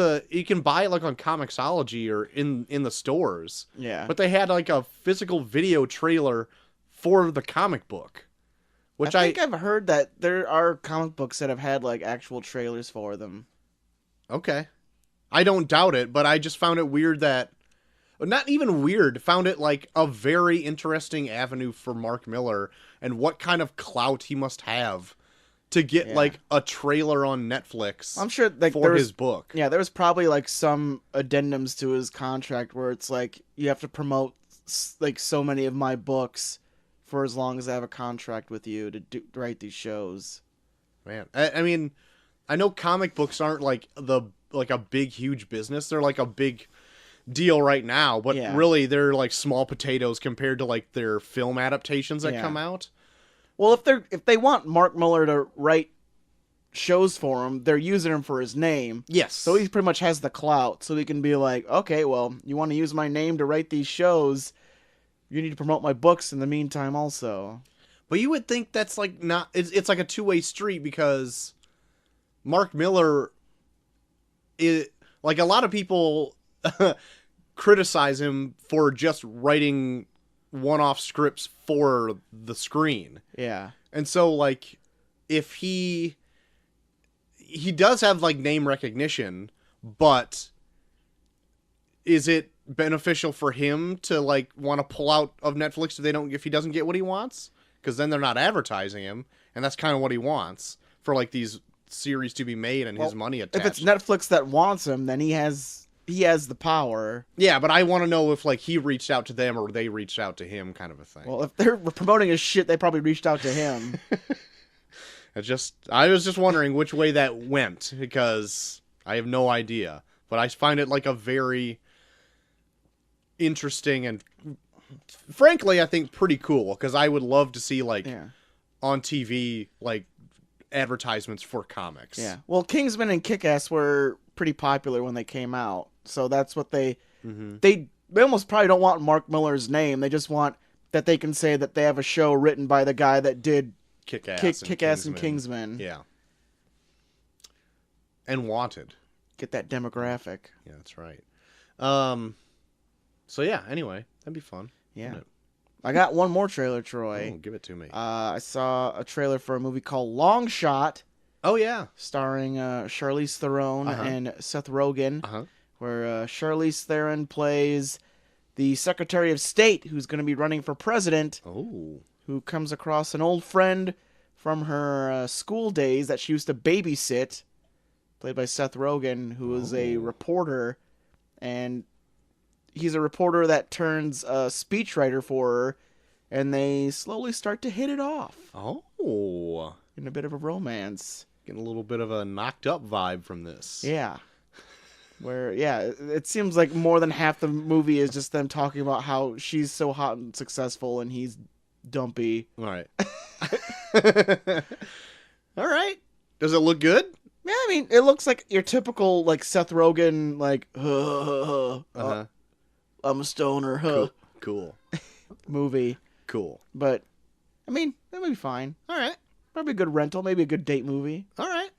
like on Comixology or in the stores. Yeah. But they had like a physical video trailer for the comic book. Which I think I've heard that there are comic books that have had like actual trailers for them. Okay. I don't doubt it, but I just found it weird that... Not even weird, found it like a very interesting avenue for Mark Millar and what kind of clout he must have to get like a trailer on Netflix I'm sure like for his book. Yeah, there was probably like some addendums to his contract where it's like you have to promote like so many of my books for as long as I have a contract with you to write these shows. Man, I mean, I know comic books aren't like a big huge business. They're like a big deal right now, but really they're like small potatoes compared to like their film adaptations that come out. Well, if they want Mark Millar to write shows for him, they're using him for his name. Yes. So he pretty much has the clout, so he can be like, okay, well, you want to use my name to write these shows, you need to promote my books in the meantime also. But you would think that's like not... It's like a two-way street because Mark Millar... like a lot of people criticize him for just writing one-off scripts for the screen. Yeah. And so, like, if he does have, like, name recognition, but is it beneficial for him to, like, want to pull out of Netflix if he doesn't get what he wants? Because then they're not advertising him, and that's kind of what he wants for, like, these series to be made and his money attached. If it's Netflix that wants him, then he has the power. Yeah, but I want to know if like he reached out to them or they reached out to him, kind of a thing. Well, if they're promoting his shit, they probably reached out to him. I was just wondering which way that went because I have no idea. But I find it like a very interesting and frankly, I think pretty cool because I would love to see like on TV like advertisements for comics. Yeah. Well, Kingsman and Kick-Ass were pretty popular when they came out. So that's what they almost probably don't want Mark Millar's name. They just want that they can say that they have a show written by the guy that did Kick-Ass and Kingsman. Yeah. And Wanted. Get that demographic. Yeah, that's right. So yeah, anyway, that'd be fun. Yeah. I got one more trailer, Troy. Oh, give it to me. I saw a trailer for a movie called Long Shot. Oh, yeah. Starring Charlize Theron and Seth Rogen, where Charlize Theron plays the Secretary of State who's going to be running for president, who comes across an old friend from her school days that she used to babysit, played by Seth Rogen, who is a reporter, and he's a reporter that turns a speechwriter for her, and they slowly start to hit it off. Oh. In a bit of a romance. Getting a little bit of a knocked up vibe from this. Yeah. Where, it seems like more than half the movie is just them talking about how she's so hot and successful and he's dumpy. All right. All right. Does it look good? Yeah, I mean, it looks like your typical, like, Seth Rogen, like, I'm a stoner, Cool. movie. Cool. But, I mean, that would be fine. All right. Probably a good rental, maybe a good date movie. All right.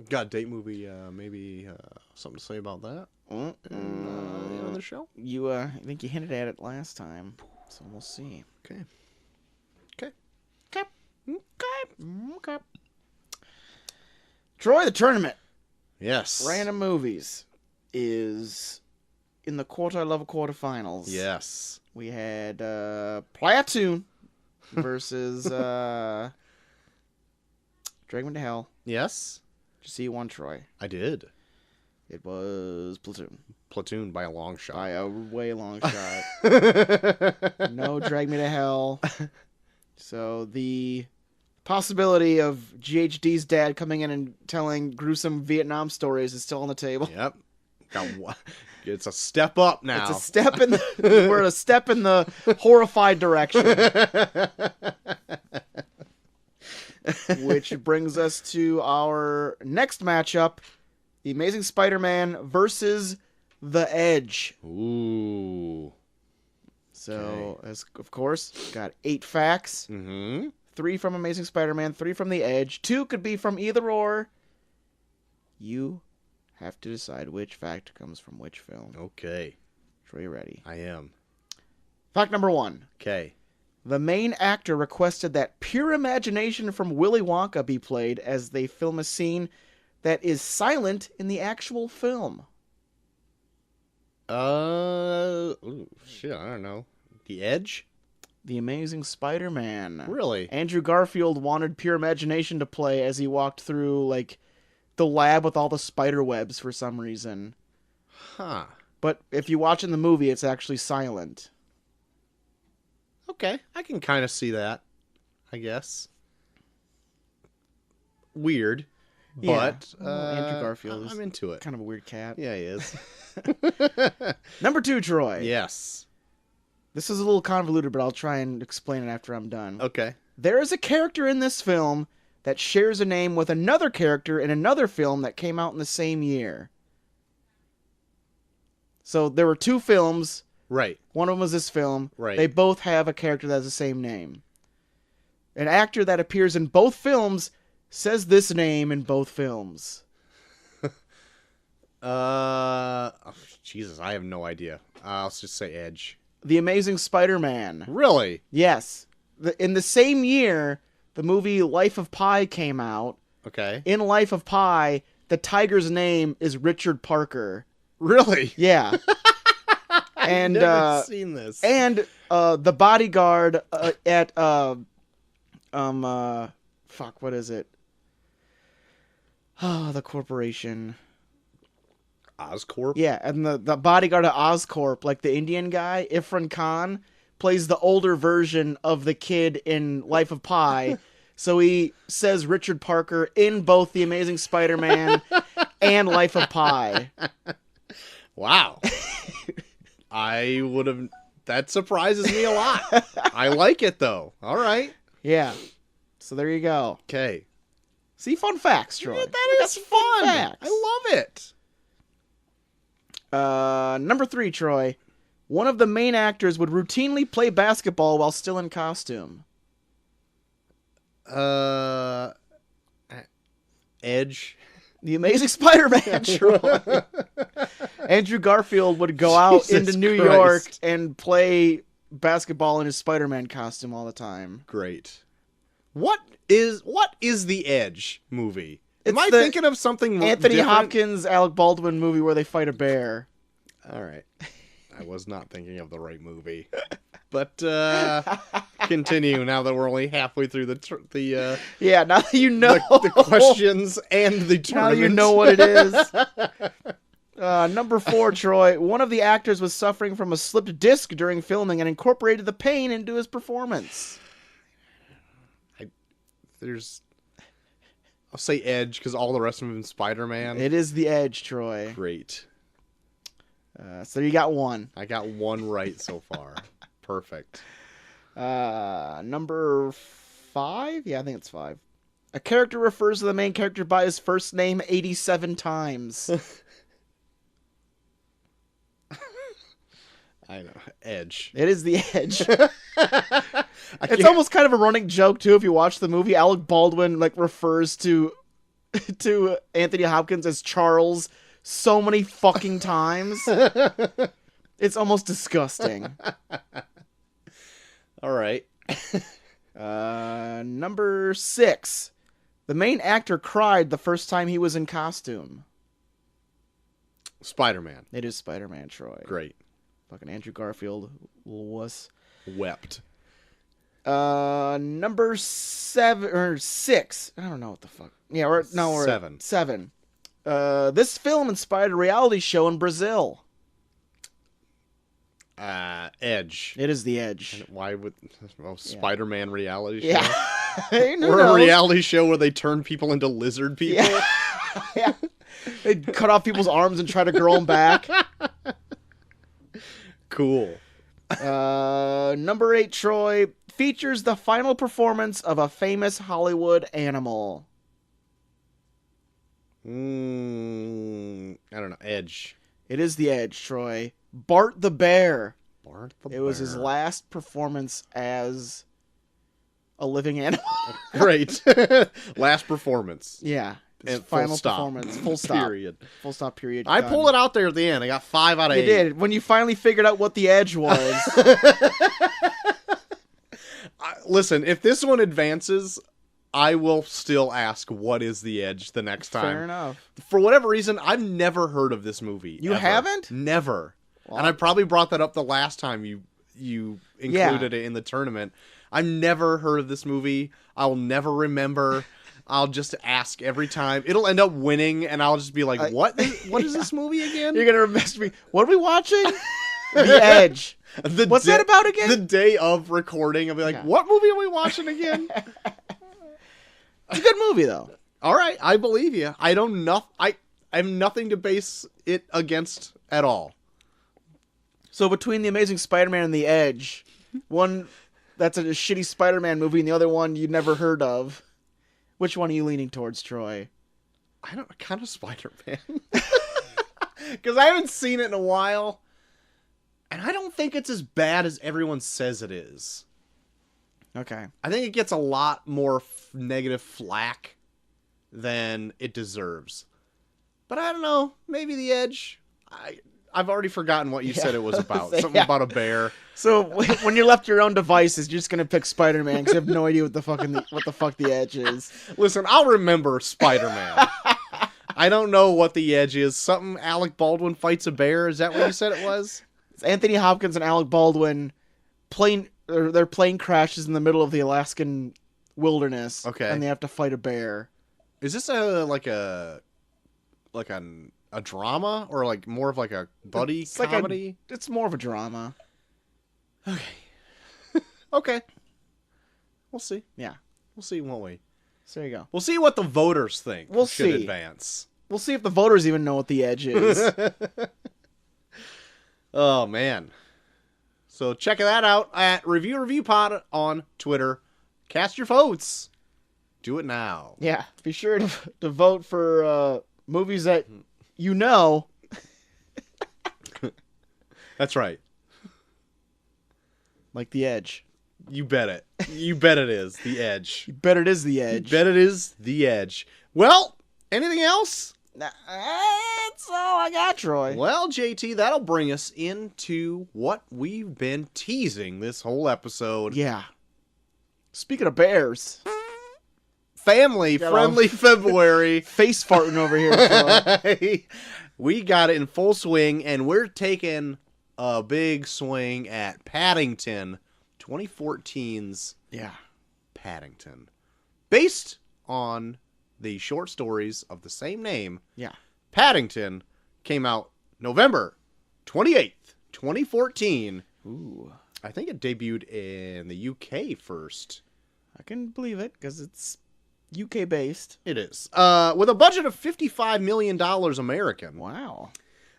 Got a date movie, maybe something to say about that in the other show? I think you hinted at it last time, so we'll see. Okay. Troy, the tournament. Yes. Random Movies is in the quarter-level quarterfinals. Yes. We had Platoon versus Drag Me to Hell. Yes. Did you see one, Troy? I did. It was Platoon. Platoon by a long shot. By a way long shot. No Drag Me to Hell. So the possibility of GHD's dad coming in and telling gruesome Vietnam stories is still on the table. Yep. It's a step up now. It's a step in the we're a step in the horrified direction. Which brings us to our next matchup, The Amazing Spider-Man versus The Edge. Ooh. So, as of course, got 8 facts. 3 from Amazing Spider-Man, 3 from The Edge. 2 could be from either or. You have to decide which fact comes from which film. Okay. Are you ready? I am. Fact number 1. Okay. The main actor requested that pure imagination from Willy Wonka be played as they film a scene that is silent in the actual film. Shit, I don't know. The Edge? The Amazing Spider-Man. Really? Andrew Garfield wanted pure imagination to play as he walked through, like, the lab with all the spider webs for some reason. Huh. But if you watch in the movie, it's actually silent. Okay, I can kind of see that, I guess. Weird, but Andrew Garfield I'm into it. kind of a weird cat. Yeah, he is. Number 2, Troy. Yes. This is a little convoluted, but I'll try and explain it after I'm done. Okay. There is a character in this film that shares a name with another character in another film that came out in the same year. So there were 2 films. Right. One of them was this film. Right. They both have a character that has the same name. An actor that appears in both films says this name in both films. Jesus, I have no idea. I'll just say Edge. The Amazing Spider-Man. Really? Yes. In the same year, the movie Life of Pi came out. Okay. In Life of Pi, the tiger's name is Richard Parker. Really? Yeah. I've never seen this. And the bodyguard at what is it? Oh, the corporation. Oscorp? Yeah, and the bodyguard at Oscorp, like the Indian guy, Irfan Khan, plays the older version of the kid in Life of Pi. So he says Richard Parker in both The Amazing Spider-Man and Life of Pi. Wow. I would have... That surprises me a lot. I like it, though. All right. Yeah. So there you go. Okay. See, fun facts, Troy. Yeah, that's fun. Facts. I love it. Number 3, Troy. One of the main actors would routinely play basketball while still in costume. Edge. The Amazing Spider-Man, Troy. Andrew Garfield would go out Jesus into New Christ. York and play basketball in his Spider-Man costume all the time. Great. What is the Edge movie? Am It's I the thinking of something Anthony different? Hopkins, Alec Baldwin movie where they fight a bear. All right. I was not thinking of the right movie. But continue now that we're only halfway through the Yeah, now that you know the questions and the tournament. now you know what it is. Number 4, Troy. One of the actors was suffering from a slipped disc during filming and incorporated the pain into his performance. I'll say Edge because all the rest of them in Spider-Man. It is the Edge, Troy. Great. So you got 1. I got 1 right so far. Perfect. Number 5? Yeah, I think it's 5. A character refers to the main character by his first name 87 times. I know. Edge. It is the Edge. It's almost kind of a running joke, too, if you watch the movie. Alec Baldwin, like, refers to Anthony Hopkins as Charles so many fucking times. It's almost disgusting. All right. Number 6. The main actor cried the first time he was in costume. Spider-Man. It is Spider-Man, Troy. Great. Fucking Andrew Garfield, little wuss. Wept. Number 7 or 6. I don't know what the fuck. Yeah, we're 7. 7. This film inspired a reality show in Brazil. Edge. It is the Edge. And why would Spider-Man reality show? Yeah. Who Or a knows? reality show where they turn people into lizard people? Yeah. Yeah. They cut off people's arms and try to grow them back. Cool. Number 8, Troy, features the final performance of a famous Hollywood animal. I don't know. Edge. It is the Edge, Troy. Bart the Bear. Bart the It was his Bear. last performance as a living animal. Great. Last performance. Yeah. His And full final stop. performance. Full stop. Period. Full stop, period. I done. pulled it out there at the end. I got 5 out of You 8. did. When you finally figured out what the Edge was. Listen, if this one advances, I will still ask what is the edge the next time. Fair enough. For whatever reason, I've never heard of this movie. You ever. haven't? Never. Well, and I probably brought that up the last time you included it in the tournament. I've never heard of this movie. I'll never remember. I'll just ask every time. It'll end up winning, and I'll just be like, what is this movie again? You're going to mess me. What are we watching? The Edge. What's that about again? The day of recording, I'll be like, what movie are we watching again? It's a good movie, though. All right, I believe you. I have nothing to base it against at all. So between The Amazing Spider-Man and The Edge, one that's a shitty Spider-Man movie and the other one you'd never heard of, which one are you leaning towards, Troy? Kind of Spider-Man. Because I haven't seen it in a while. And I don't think it's as bad as everyone says it is. Okay. I think it gets a lot more negative flack than it deserves. But I don't know. Maybe The Edge. I've already forgotten what you said it was about. Something about a bear. So when you're left to your own devices, you're just gonna pick Spider-Man because you have no idea what the fuck The Edge is. Listen, I'll remember Spider-Man. I don't know what The Edge is. Something Alec Baldwin fights a bear. Is that what you said it was? It's Anthony Hopkins and Alec Baldwin. Their plane crashes in the middle of the Alaskan wilderness. Okay. And they have to fight a bear. Is this a drama or like more of like a buddy comedy? It's more of a drama. Okay. Okay. We'll see. Yeah. We'll see, won't we? So there you go. We'll see what the voters think. We'll should see. Advance. We'll see if the voters even know what The Edge is. Oh, man. So check that out at Review Pod on Twitter. Cast your votes. Do it now. Yeah. Be sure to vote for movies that you know. That's right. Like The Edge. You bet it. You bet it is The Edge. You bet it is The Edge. You bet it is The Edge. Well, anything else? That's all I got, Troy. Well, JT, that'll bring us into what we've been teasing this whole episode. Yeah. Speaking of bears. Family-friendly February. Face farting over here, Troy. We got it in full swing, and we're taking a big swing at Paddington, 2014's Paddington. Based on the short stories of the same name, Paddington came out November 28th, 2014. Ooh. I think it debuted in the UK first. I can believe it, because it's UK based. It is. With a budget of $55 million American. Wow.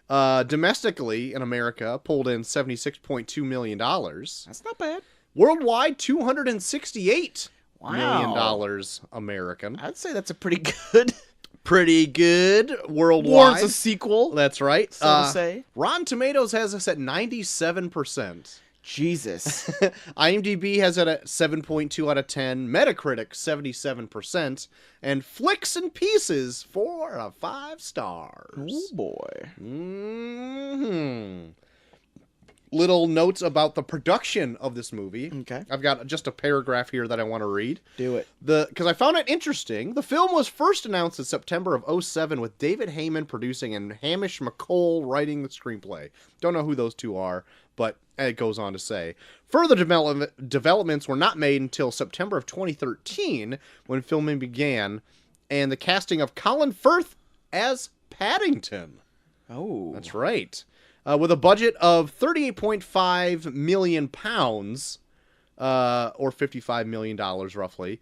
Domestically in America, pulled in $76.2 million. That's not bad. Worldwide, $268 million American. I'd say that's a pretty good. Pretty good worldwide. Warrants a sequel. That's right. So to say. Rotten Tomatoes has us at 97%. Jesus. IMDb has it at 7.2 out of 10. Metacritic, 77%. And Flicks and Pieces, 4 out of 5 stars. Oh, boy. Mm-hmm. Little notes about the production of this movie. Okay. I've got just a paragraph here that I want to read. Do it. Because I found it interesting. The film was first announced in September of 2007 with David Heyman producing and Hamish McColl writing the screenplay. Don't know who those two are, but it goes on to say. Further developments were not made until September of 2013 when filming began, and the casting of Colin Firth as Paddington. Oh. That's right. With a budget of £38.5 million, or $55 million roughly,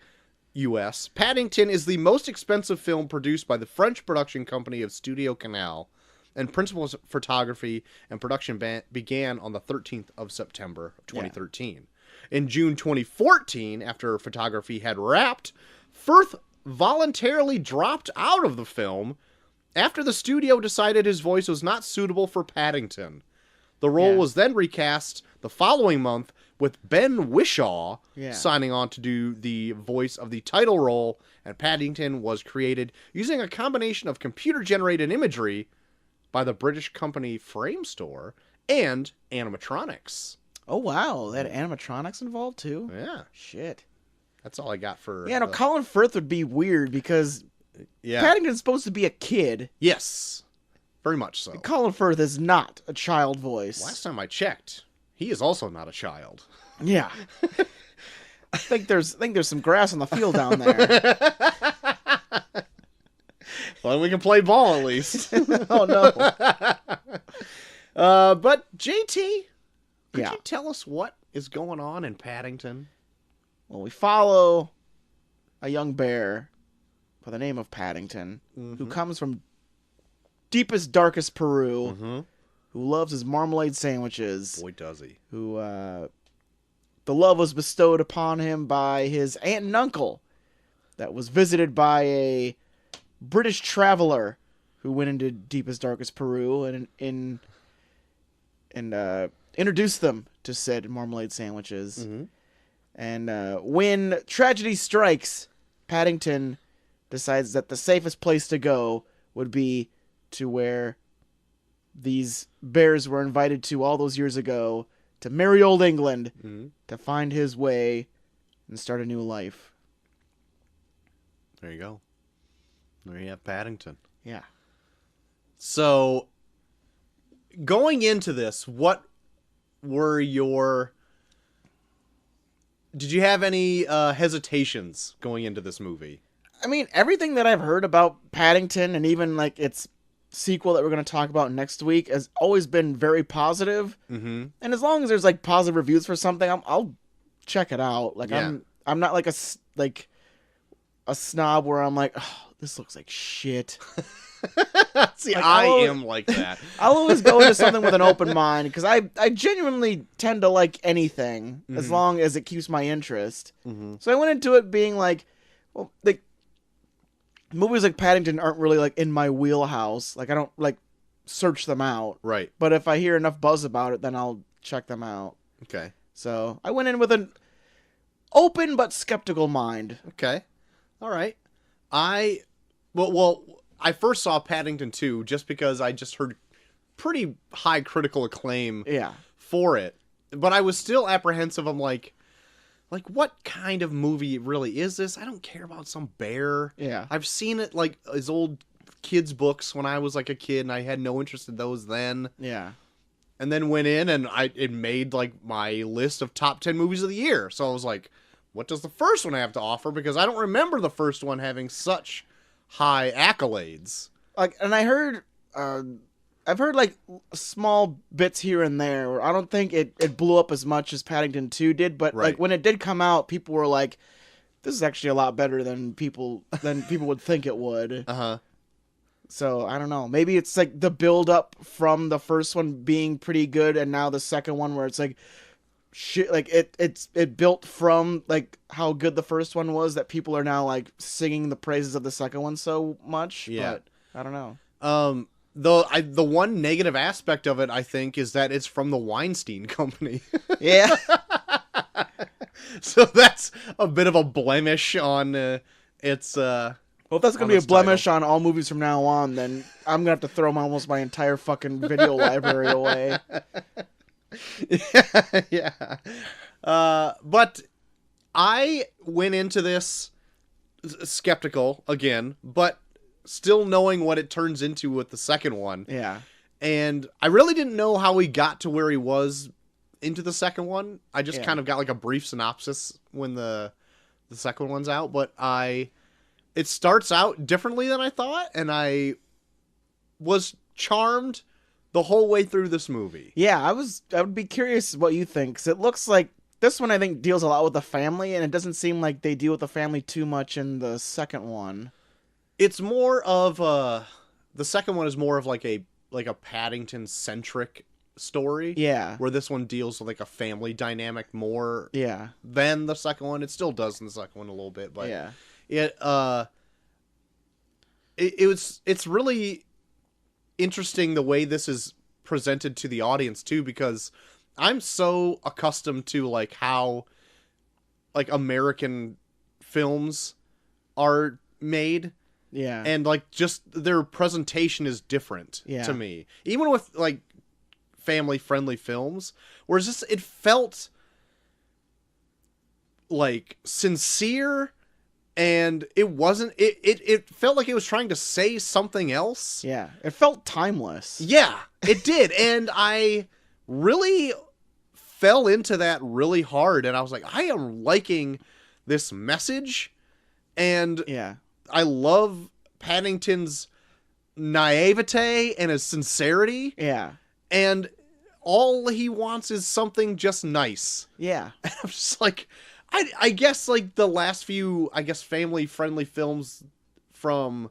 US, Paddington is the most expensive film produced by the French production company of Studio Canal, and principal photography and production began on the 13th of September of 2013. In June 2014, after photography had wrapped, Firth voluntarily dropped out of the film after the studio decided his voice was not suitable for Paddington. The role was then recast the following month with Ben Whishaw signing on to do the voice of the title role, and Paddington was created using a combination of computer-generated imagery by the British company Framestore and animatronics. Oh, wow. They had animatronics involved, too? Yeah. Shit. That's all I got for... Yeah, no, Colin Firth would be weird because Paddington's supposed to be a kid. Yes. Very much so. Colin Firth is not a child voice. Last time I checked, he is also not a child. Yeah. I think there's some grass on the field down there. Well, we can play ball at least. Oh, no. But JT, could Yeah. you tell us what is going on in Paddington? Well, we follow a young bear by the name of Paddington, who comes from deepest, darkest Peru, who loves his marmalade sandwiches, Boy, does he. who the love was bestowed upon him by his aunt and uncle that was visited by a British traveler who went into deepest, darkest Peru and introduced them to said marmalade sandwiches. And when tragedy strikes, Paddington decides that the safest place to go would be to where these bears were invited to all those years ago, to merry old England, to find his way and start a new life. There you go. There you have Paddington. Yeah. So, going into this, what were your... Did you have any hesitations going into this movie? I mean, everything that I've heard about Paddington and even like its sequel that we're going to talk about next week has always been very positive. Mm-hmm. And as long as there's like positive reviews for something, I'll check it out. Like Yeah. I'm not like a snob where I'm like, oh, this looks like shit. See, Like, I am like that. I'll always go into something with an open mind because I genuinely tend to like anything as long as it keeps my interest. So I went into it being like, well, like movies like Paddington aren't really like in my wheelhouse. Like I don't like search them out. Right. But if I hear enough buzz about it, then I'll check them out. Okay. So I went in with an open but skeptical mind. Okay. All right. Well, I first saw Paddington 2 just because I just heard pretty high critical acclaim Yeah. for it. But I was still apprehensive. I'm like, what kind of movie really is this? I don't care about some bear. Yeah. I've seen it like as old kids' books when I was like a kid, and I had no interest in those then. Yeah. And then went in, and it made like my list of top 10 movies of the year. So I was like, what does the first one have to offer? Because I don't remember the first one having such high accolades. Like, and I heard, I've heard like small bits here and there where I don't think it blew up as much as Paddington 2 did, but Right. like when it did come out, people were like, this is actually a lot better than people would think it would. Uh-huh. So I don't know. Maybe it's like the build up from the first one being pretty good, and now the second one where it's like shit. Like it built from like how good the first one was that people are now like singing the praises of the second one so much. Yeah. But I don't know. The one negative aspect of it, I think, is that it's from the Weinstein Company. Yeah. So that's a bit of a blemish on its. Well, if that's gonna On be a its blemish on all movies from now on, then I'm gonna have to throw almost my entire fucking video library away. Yeah. But I went into this skeptical again, but still knowing what it turns into with the second one. Yeah. And I really didn't know how he got to where he was into the second one. I just kind of got like a brief synopsis when the second one's out, but it starts out differently than I thought, and I was charmed the whole way through this movie. Yeah, I would be curious what you think, 'cause it looks like this one I think deals a lot with the family, and it doesn't seem like they deal with the family too much in the second one. It's more of the second one is more of like a Paddington centric story. Yeah. Where this one deals with like a family dynamic more Yeah. than the second one. It still does in the second one a little bit, but Yeah. It's really interesting the way this is presented to the audience too, because I'm so accustomed to like how like American films are made. Yeah. And like just their presentation is different Yeah. to me. Even with like family-friendly films. Whereas this, it felt like sincere, and it wasn't. It felt like it was trying to say something else. Yeah, it felt timeless. Yeah, it did, and I really fell into that really hard, and I was like, I am liking this message, and Yeah. I love Paddington's naivete and his sincerity, Yeah. and all he wants is something just nice. Yeah. And I'm just like, I guess like the last few, I guess, family-friendly films from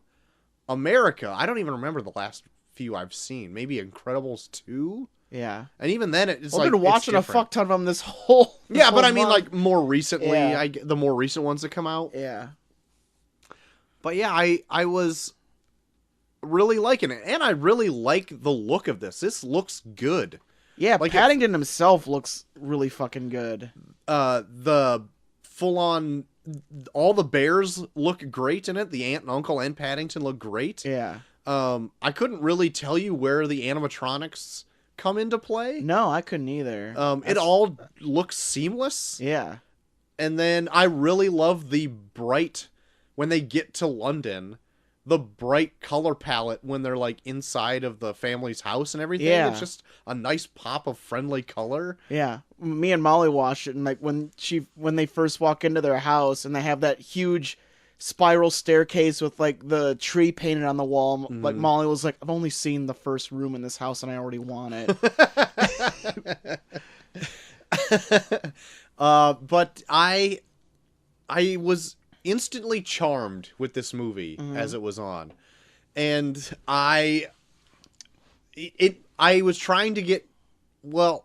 America, I don't even remember the last few I've seen. Maybe Incredibles 2? Yeah. And even then, it's I've like, been watching a it's different. fuck ton of them this whole Yeah, but whole I mean, month. like, more recently, Yeah. the more recent ones that come out. Yeah. But yeah, I was really liking it. And I really like the look of this. This looks good. Yeah, Like, Paddington himself looks really fucking good. The full-on... All the bears look great in it. The aunt and uncle and Paddington look great. Yeah. I couldn't really tell you where the animatronics come into play. No, I couldn't either. It all looks seamless. Yeah. And then I really love the bright, when they get to London, the bright color palette when they're like inside of the family's house and everything. Yeah. It's just a nice pop of friendly color. Yeah. Me and Molly watched it, and like when they first walk into their house and they have that huge spiral staircase with like the tree painted on the wall, like Molly was like, I've only seen the first room in this house and I already want it. But I was instantly charmed with this movie as it was on. And I was trying to get, I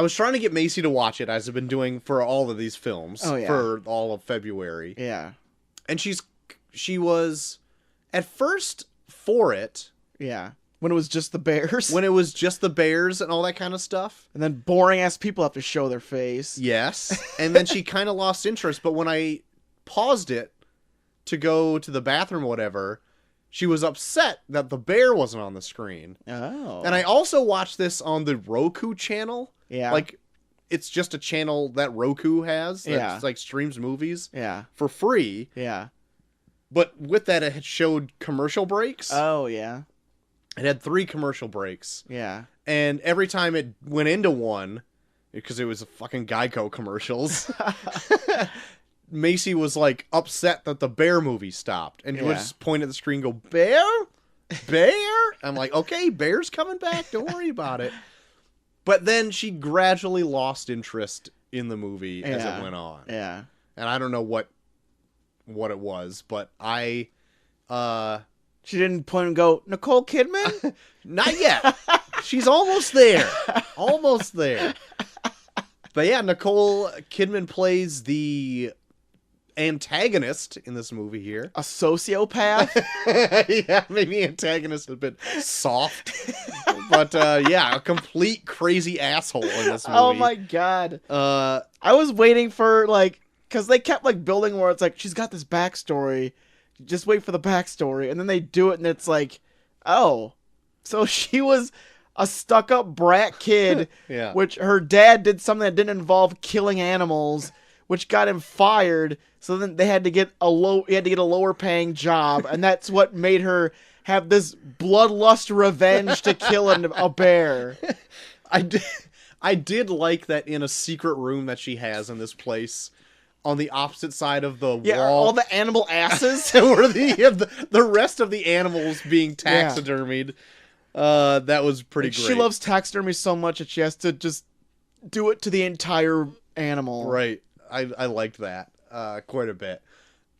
was trying to get Macy to watch it, as I've been doing for all of these films for all of February. Yeah. And she was at first for it. Yeah. When it was just the bears. When it was just the bears and all that kind of stuff. And then boring ass people have to show their face. Yes. And then she kind of lost interest. But when I paused it to go to the bathroom or whatever, she was upset that the bear wasn't on the screen. Oh. And I also watched this on the Roku channel. Yeah. Like, it's just a channel that Roku has. Yeah. Like streams movies. Yeah. For free. Yeah. But with that, it had showed commercial breaks. Oh, yeah. It had 3 commercial breaks. Yeah. And every time it went into one, because it was fucking Geico commercials, Macy was like upset that the bear movie stopped. And would just point at the screen and go, Bear? Bear? I'm like, okay, Bear's coming back. Don't worry about it. But then she gradually lost interest in the movie as it went on. Yeah. And I don't know what it was, but She didn't point and go, Nicole Kidman? not yet. She's almost there. Almost there. But yeah, Nicole Kidman plays the antagonist in this movie here. A sociopath? Yeah, maybe antagonist is a bit soft. But yeah, a complete crazy asshole in this movie. Oh my god. Uh, I was waiting for, like, because they kept, like, building where it's like, she's got this backstory. Just wait for the backstory. And then they do it, and it's like, oh. So she was a stuck-up brat kid, Yeah. which her dad did something that didn't involve killing animals, which got him fired. So then they had to get a lower paying job, and that's what made her have this bloodlust revenge to kill a bear. I did like that in a secret room that she has in this place, on the opposite side of the Yeah, wall. all the animal asses. where the rest of the animals being taxidermied. That was pretty great. She loves taxidermy so much that she has to just do it to the entire animal. Right. I liked that quite a bit.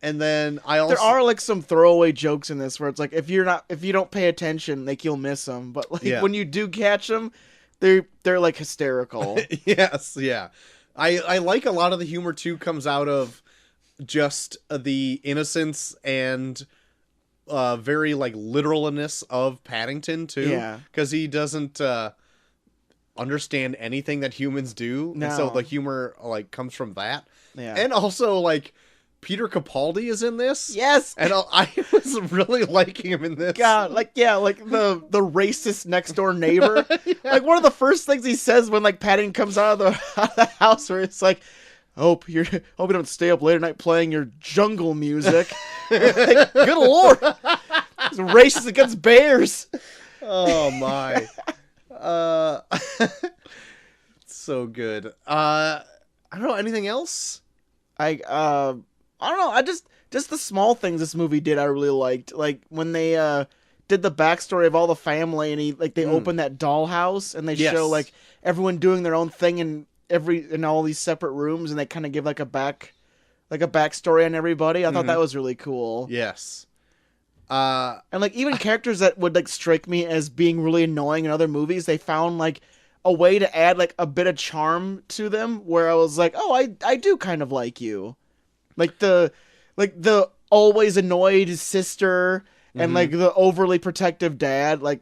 And then I also... There are like some throwaway jokes in this where it's like, if you don't pay attention, like you'll miss them. But like when you do catch them, they're like hysterical. Yes, yeah. I like a lot of the humor too comes out of just the innocence and very like literalness of Paddington too. Yeah. Because he doesn't understand anything that humans do. No. And so the humor like comes from that. Yeah. And also like Peter Capaldi is in this. Yes. And I was really liking him in this. God, like the racist next door neighbor. Yeah. Like one of the first things he says when like Paddington comes out of the house, where it's like, hope you don't stay up late at night playing your jungle music. Like, good lord, he's racist against bears. Oh my, so good. I don't know, anything else. I don't know. I just the small things this movie did I really liked. Like when they did the backstory of all the family, and they open that dollhouse and they show like everyone doing their own thing in all these separate rooms, and they kind of give like a backstory on everybody. I thought that was really cool. Yes. And like even characters that would like strike me as being really annoying in other movies, they found like a way to add like a bit of charm to them where I was like, oh, I do kind of like you. Like the always annoyed sister and like the overly protective dad, like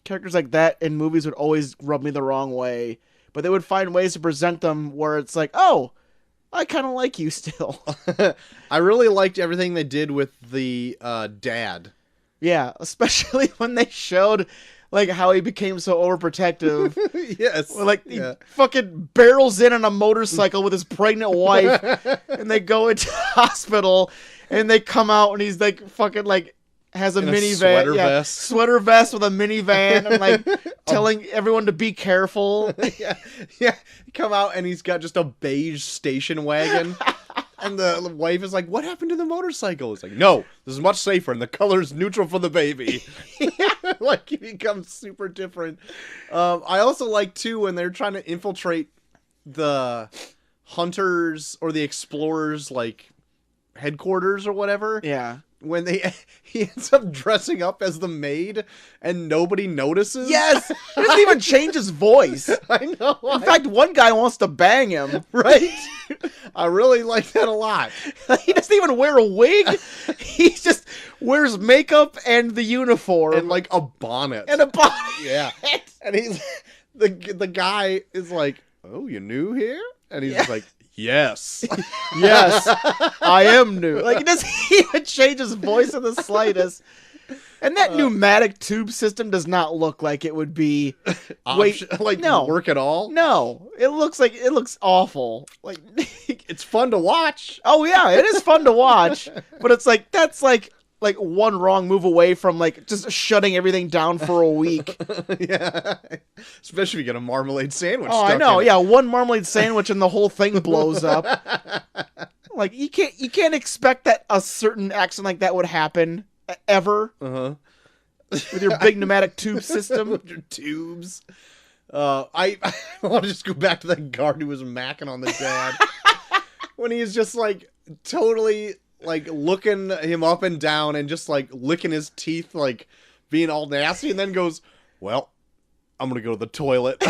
characters like that in movies would always rub me the wrong way. But they would find ways to present them where it's like, oh, I kind of like you still. I really liked everything they did with the dad. Yeah, especially when they showed like how he became so overprotective. Yes. Like he fucking barrels in on a motorcycle with his pregnant wife, and they go into the hospital, and they come out, and he's like fucking like has a minivan, sweater vest with a minivan, and like telling everyone to be careful. Yeah. Come out, and he's got just a beige station wagon. And the wife is like, what happened to the motorcycle? It's like, no, this is much safer, and the color's neutral for the baby. Like, he becomes super different. I also like, too, when they're trying to infiltrate the hunters or the explorers, like, headquarters or whatever. Yeah. When he ends up dressing up as the maid and nobody notices. Yes! He doesn't even change his voice. I know. In fact, one guy wants to bang him. Right? I really like that a lot. He doesn't even wear a wig. He just wears makeup and the uniform. And like a bonnet. And a bonnet. Yeah. And he's the guy is like, oh, you new here? And he's like, yes. Yes, I am new. Like, he doesn't even change his voice in the slightest. And that pneumatic tube system does not look like it would be work at all. No, it looks awful. Like, it's fun to watch. Oh yeah, it is fun to watch. But it's like that's like one wrong move away from like just shutting everything down for a week. Yeah, especially if you get a marmalade sandwich. Oh, I know. Yeah, one marmalade sandwich and the whole thing blows up. Like you can't expect that a certain accident like that would happen ever. With your big pneumatic tube system. With your tubes. I want to just go back to that guard who was macking on the dad when he's just like totally. Like, looking him up and down and just, like, licking his teeth, like, being all nasty, and then goes, well, I'm gonna go to the toilet.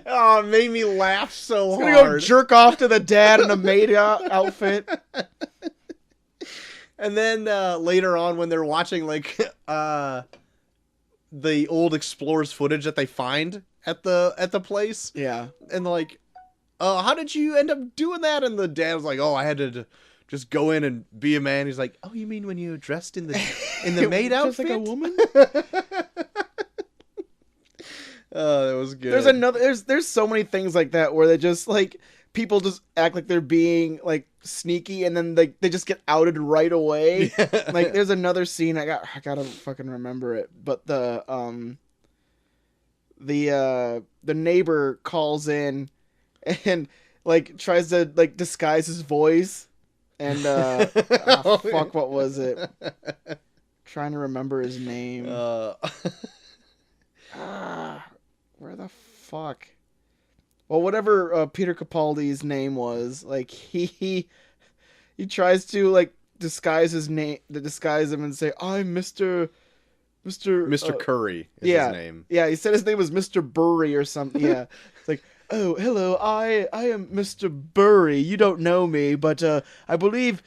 Oh, it made me laugh so hard. He's gonna go jerk off to the dad in a maid outfit. And then, later on, when they're watching, like, the old Explorers footage that they find at the place. Yeah. And, like... how did you end up doing that? And the dad was like, oh, I had to just go in and be a man. He's like, oh, you mean when you were dressed in the maid outfit? Just like a woman? Oh, that was good. There's so many things like that where they just like people just act like they're being like sneaky and then they just get outed right away. Yeah. Like there's another scene I gotta fucking remember it, but the neighbor calls in and like tries to like disguise his voice and fuck, what was it? Trying to remember his name. Where the fuck? Well, whatever Peter Capaldi's name was, like he tries to like disguise his name, disguise him and say, "I'm Mr. Curry is his name." Yeah, he said his name was Mr. Burry or something. Yeah, it's like, "Oh, hello, I am Mr. Burry. You don't know me, but I believe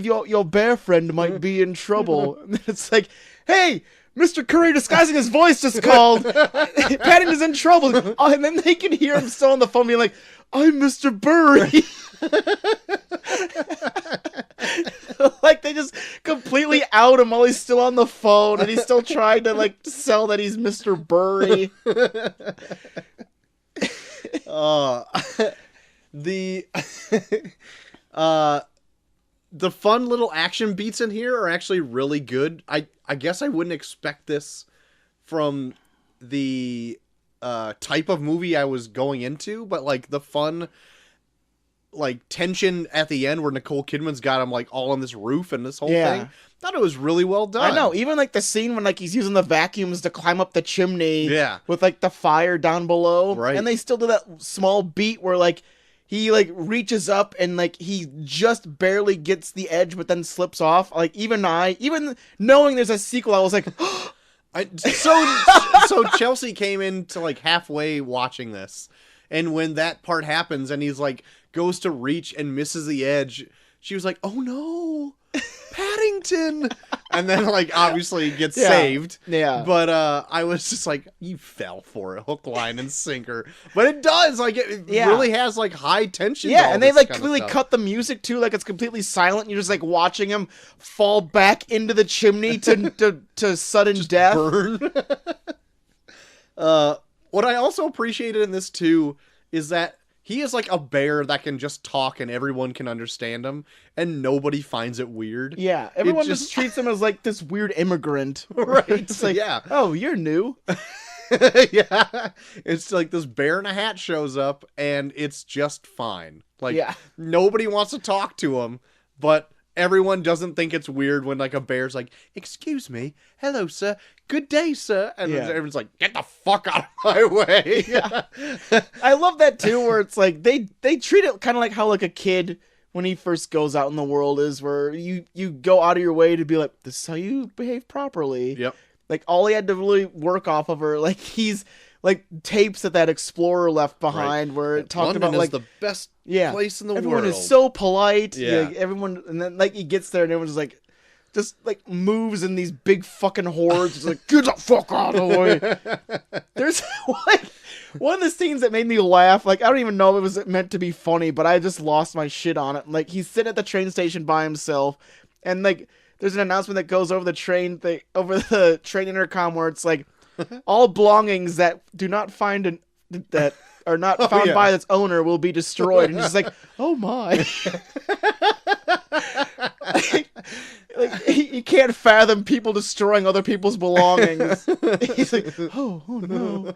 your bear friend might be in trouble." And it's like, "Hey, Mr. Curry disguising his voice just called. Paddington's in trouble." Oh, and then they can hear him still on the phone being like, I'm Mr. Burry. Like, they just completely out him while he's still on the phone, and he's still trying to, like, sell that he's Mr. Burry. The fun little action beats in here are actually really good. I guess I wouldn't expect this from the type of movie I was going into, but like the fun like tension at the end where Nicole Kidman's got him like all on this roof and this whole thing. Thought it was really well done. I know, even like the scene when like he's using the vacuums to climb up the chimney with like the fire down below. Right. And they still do that small beat where like he like reaches up and like he just barely gets the edge but then slips off. Like even knowing there's a sequel, I was like so Chelsea came into like halfway watching this, and when that part happens and he's like goes to reach and misses the edge, she was like, "Oh no, Paddington!" And then like obviously gets saved. Yeah. But I was just like, you fell for it, hook, line, and sinker. But it does, like it really has like high tension. Yeah, and they like completely cut the music too, like it's completely silent. You're just like watching him fall back into the chimney to sudden death. Burn. What I also appreciated in this too is that he is like a bear that can just talk and everyone can understand him and nobody finds it weird. Yeah, everyone just treats him as like this weird immigrant. Right. It's like, oh, you're new. Yeah. It's like this bear in a hat shows up and it's just fine. Like nobody wants to talk to him, but everyone doesn't think it's weird when like a bear's like, "Excuse me, hello sir, good day sir," and everyone's like, "Get the fuck out of my way." I love that too, where it's like they treat it kind of like how like a kid when he first goes out in the world is, where you go out of your way to be like, "This is how you behave properly." Yep. Like all he had to really work off of are like he's like tapes that Explorer left behind where it talked London about like is the best place in the everyone world. is so polite. Yeah. Like, everyone, and then like he gets there and everyone's just like moves in these big fucking hordes. It's like, get the fuck out of the way. There's like one of the scenes that made me laugh. Like I don't even know if it was meant to be funny, but I just lost my shit on it. Like he's sitting at the train station by himself, and like there's an announcement that goes over the train intercom where it's like, all belongings that do not find that are not found by its owner will be destroyed. And he's like, oh my. like he can't fathom people destroying other people's belongings. He's like, oh no.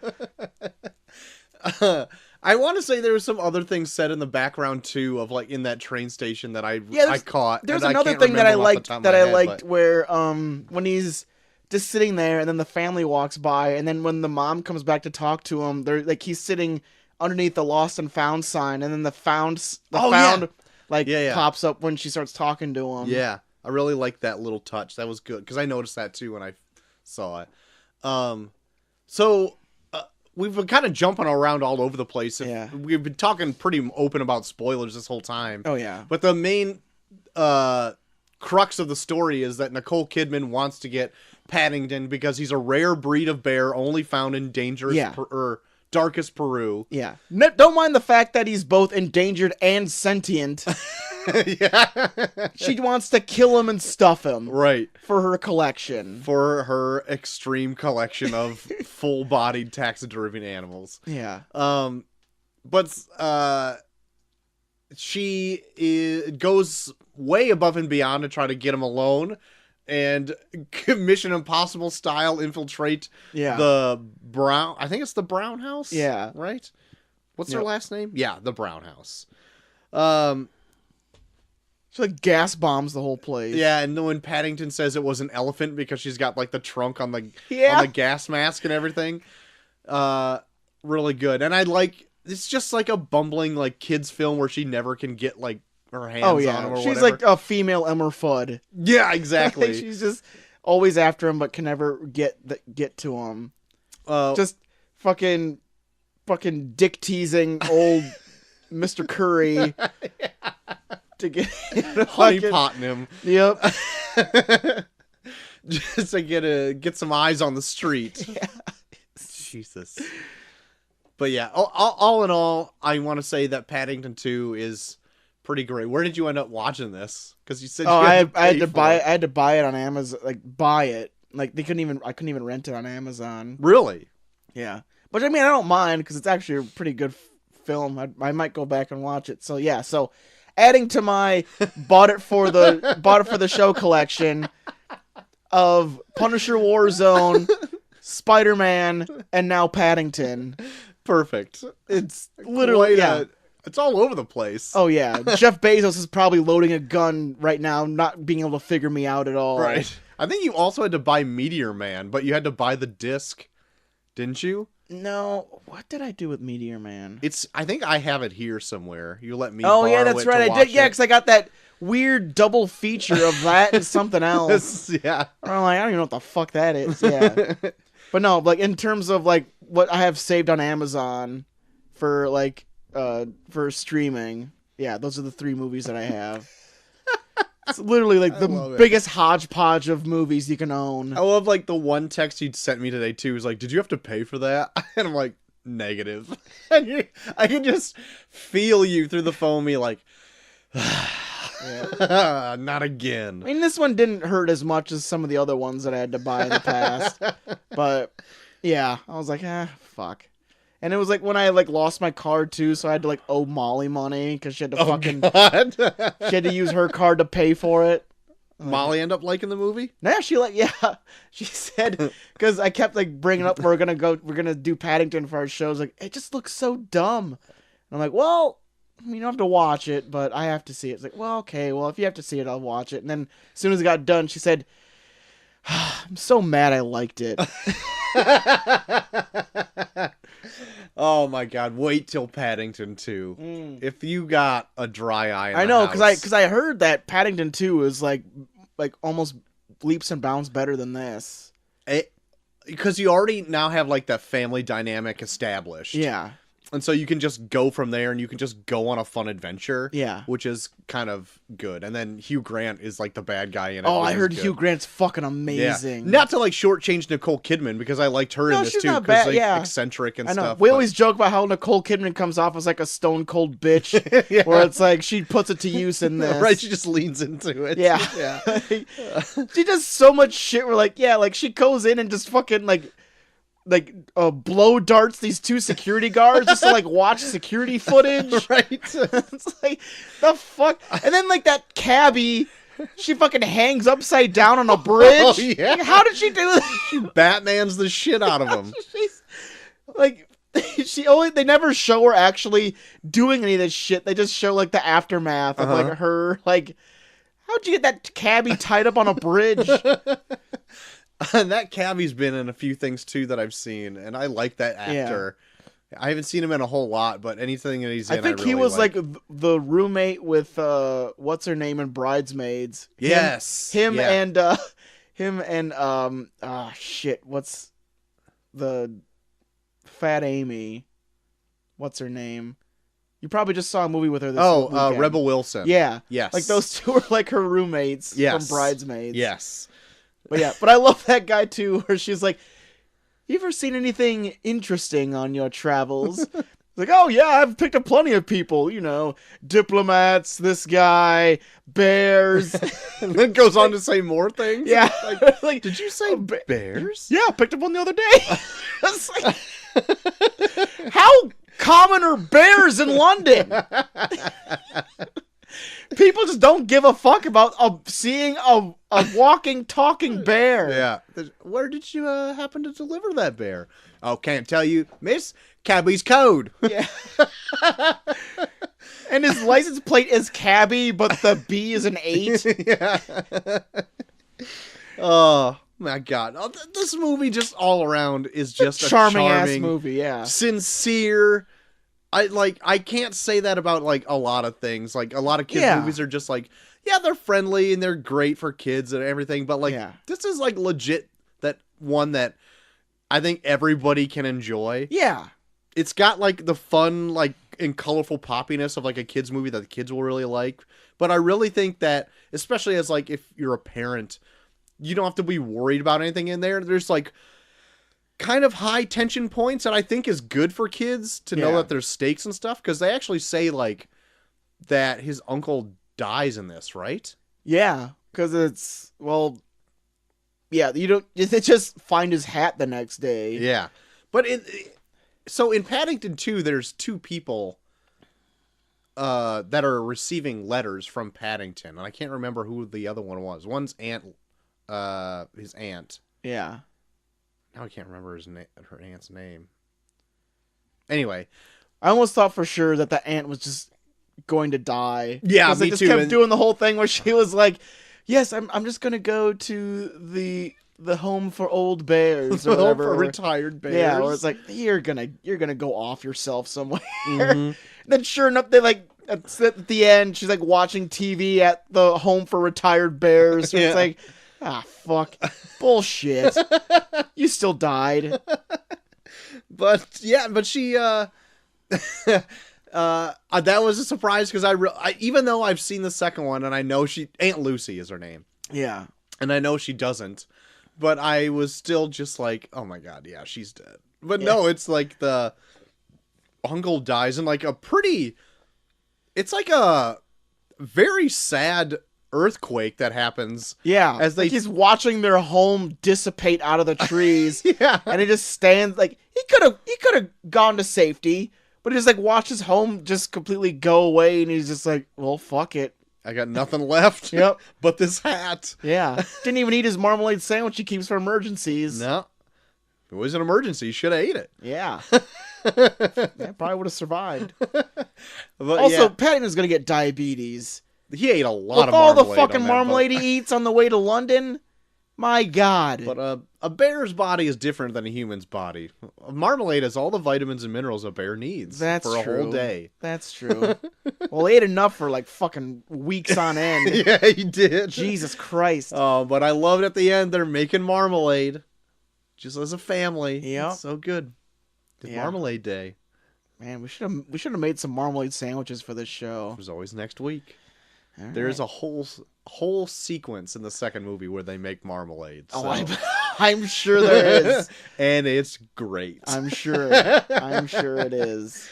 I want to say there was some other things said in the background too, of like in that train station that I caught. There's another thing that I liked where when he's just sitting there and then the family walks by, and then when the mom comes back to talk to him, they're like he's sitting underneath the lost and found sign, and then the found pops up when she starts talking to him. Yeah. I really liked that little touch. That was good because I noticed that too when I saw it. So we've been kind of jumping around all over the place. We've been talking pretty open about spoilers this whole time. Oh yeah. But the main crux of the story is that Nicole Kidman wants to get Paddington because he's a rare breed of bear only found in Darkest Peru. Yeah. Don't mind the fact that he's both endangered and sentient. Yeah. She wants to kill him and stuff him. Right. For her collection. For her extreme collection of full-bodied taxidermied animals. Yeah. But she goes way above and beyond to try to get him alone and Mission Impossible style infiltrate the Brown. I think it's the Brown House. Yeah. Right? What's their last name? Yeah, the Brown House. She like gas bombs the whole place. Yeah, and when Paddington says it was an elephant because she's got like the trunk on the gas mask and everything. Really good. And it's just like a bumbling like kids film where she never can get like her hands on him or she's whatever. like a female Elmer Fudd. Yeah, exactly. She's just always after him but can never get to him. Just fucking dick teasing old Mr. Curry to get honey potting him. Yep. Just to get some eyes on the street. Yeah. Jesus. But yeah, all in all, I want to say that Paddington 2 is pretty great. Where did you end up watching this? Because you said I had to buy it. I had to buy it on Amazon. Like buy it. Like I couldn't even rent it on Amazon. Really? Yeah, but I mean I don't mind because it's actually a pretty good film. I might go back and watch it. So yeah, so adding to my bought it for the show collection of Punisher Warzone, Spider-Man, and now Paddington. Perfect. It's Literally, it's all over the place. Oh yeah, Jeff Bezos is probably loading a gun right now, not being able to figure me out at all. Right. I think you also had to buy Meteor Man, but you had to buy the disc, didn't you? No, what did I do with Meteor Man? I think I have it here somewhere. You let me. Oh yeah, borrow that's it right. to I did. watch Yeah, it. because I got that weird double feature of that and something else. Yeah. I'm like, I don't even know what the fuck that is. Yeah, but no, like in terms of like what I have saved on Amazon for like for streaming. Yeah, those are the 3 movies that I have. It's literally like the biggest hodgepodge of movies you can own. I love like the one text you'd sent me today too. Was like, "Did you have to pay for that?" And I'm like, "Negative." And I can just feel you through the phone, me like, "Not again." I mean, this one didn't hurt as much as some of the other ones that I had to buy in the past. But yeah, I was like, fuck. And it was like when I like lost my card too, so I had to like owe Molly money because she had to God. she had to use her card to pay for it. Molly end up liking the movie? Nah, she said because I kept like bringing up we're gonna do Paddington for our shows. Like it just looks so dumb. And I'm like, well, you don't have to watch it, but I have to see it. It's like, well, okay, well if you have to see it, I'll watch it. And then as soon as it got done, she said, I'm so mad I liked it. Oh my God! Wait till Paddington 2. If you got a dry eye, I know because I heard that Paddington 2 is like almost leaps and bounds better than this. Because you already now have like that family dynamic established. Yeah. And so you can just go from there and you can just go on a fun adventure. Yeah. Which is kind of good. And then Hugh Grant is like the bad guy in it. Oh, I heard Hugh Grant's fucking amazing. Yeah. Not to like shortchange Nicole Kidman because I liked her in this she's too. not Because bad. Yeah. eccentric and I know. stuff. We always joke about how Nicole Kidman comes off as like a stone cold bitch. Yeah. Where it's like she puts it to use in this. Right, she just leans into it. Yeah. Yeah. She does so much shit where like, yeah, like she goes in and just fucking like blow darts these 2 security guards just to like watch security footage. Right. It's like the fuck. And then like that cabbie, she fucking hangs upside down on a bridge. Oh, yeah. Like, how did she do this? Batman's the shit out of him. She's like they never show her actually doing any of this shit. They just show like the aftermath of like her like, how'd you get that cabbie tied up on a bridge? And that cabbie's been in a few things too that I've seen, and I like that actor. Yeah. I haven't seen him in a whole lot, but anything that he's in, I think really he was like the roommate with what's her name in Bridesmaids. Yes, him and shit, what's the fat Amy? What's her name? You probably just saw a movie with her this weekend. Rebel Wilson. Yeah. Yes. Like those 2 are like her roommates from Bridesmaids. Yes. But I love that guy too, where she's like, you ever seen anything interesting on your travels? Like, oh yeah, I've picked up plenty of people, diplomats, this guy, bears. And then goes on to say more things. Yeah. Like, did you say bears? Yeah, I picked up one the other day. It's like, how common are bears in London? People just don't give a fuck about seeing a walking, talking bear. Yeah. Where did you happen to deliver that bear? Oh, can't tell you, miss. Cabbie's code. Yeah. And his license plate is Cabby, but the B is an 8. Yeah. Oh, my God. Oh, this movie just all around is just a charming ass movie, yeah. Sincere. I can't say that about like a lot of things. Like a lot of kids movies are just like, yeah, they're friendly and they're great for kids and everything, but like this is like legit that one that I think everybody can enjoy. Yeah. It's got like the fun like and colorful poppiness of like a kids movie that the kids will really like. But I really think that especially as like if you're a parent, you don't have to be worried about anything in there. There's like kind of high tension points that I think is good for kids to know that there's stakes and stuff, because they actually say like that his uncle dies in this, right? Yeah, because it's you don't. They just find his hat the next day. Yeah, but so in Paddington 2, there's two people that are receiving letters from Paddington, and I can't remember who the other one was. One's his aunt. Yeah. Now I can't remember her aunt's name. Anyway, I almost thought for sure that the aunt was just going to die. Yeah, me they just too. kept doing the whole thing where she was like, "Yes, I'm just gonna go to the home for old bears or whatever, for retired bears." Yeah, or it's like you're gonna go off yourself somewhere. Mm-hmm. Then sure enough, they like at the end, she's like watching TV at the home for retired bears. It's like, fuck, bullshit. You still died. But she that was a surprise, because I even though I've seen the second one and I know Aunt Lucy is her name. Yeah. And I know she doesn't, but I was still just like, oh my god, yeah, she's dead. But no, it's like the uncle dies in like it's like a very sad earthquake that happens. Yeah, as he's watching their home dissipate out of the trees. Yeah, and he just stands like he could have gone to safety, but he just like watched his home just completely go away, and he's just like, well, fuck it, I got nothing left. Yep, but this hat. Yeah, didn't even eat his marmalade sandwich he keeps for emergencies. No, if it was an emergency, he should have ate it. Yeah. That probably would have survived. But also, Paddington's gonna get diabetes. He ate a lot of all marmalade. The fucking marmalade he eats on the way to London. My God. But a bear's body is different than a human's body. Marmalade has all the vitamins and minerals a bear needs for a whole day. That's true. Well, he ate enough for like fucking weeks on end. Yeah, he did. Jesus Christ. Oh, but I loved at the end they're making marmalade. Just as a family. Yeah. So good. It's Marmalade Day. Man, we should have made some marmalade sandwiches for this show. There's always next week. All There's right. a whole sequence in the second movie where they make marmalade. So. Oh, I'm sure there is. And it's great. I'm sure. I'm sure it is.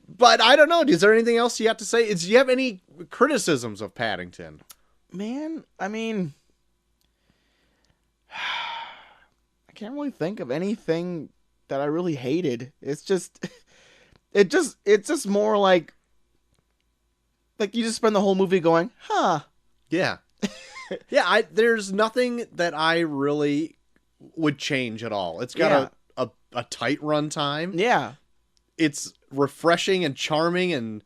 But I don't know. Is there anything else you have to say? Do you have any criticisms of Paddington? Man, I mean, I can't really think of anything that I really hated. It's just more like you just spend the whole movie going, huh? Yeah. Yeah, there's nothing that I really would change at all. It's got a tight run time. Yeah. It's refreshing and charming and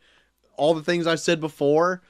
all the things I've said before.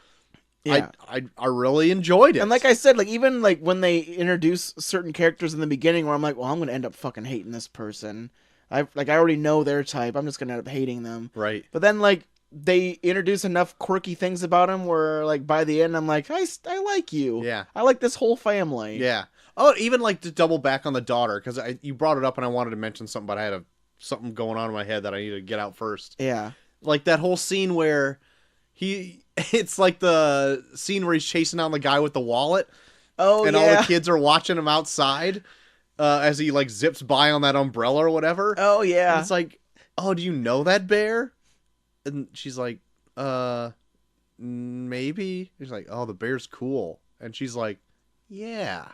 Yeah. I really enjoyed it. And like I said, like even like when they introduce certain characters in the beginning where I'm like, well, I'm going to end up fucking hating this person. I already know their type. I'm just going to end up hating them. Right. But then like they introduce enough quirky things about him where like by the end I'm like, I like you. Yeah. I like this whole family. Yeah. Oh, even like to double back on the daughter, because you brought it up and I wanted to mention something, but I had something going on in my head that I needed to get out first. Yeah. Like that whole scene where it's like the scene where he's chasing down the guy with the wallet. Oh, and all the kids are watching him outside as he like zips by on that umbrella or whatever. Oh, yeah. And it's like, oh, do you know that bear? And she's like, maybe. He's like, oh, the bear's cool. And she's like, yeah.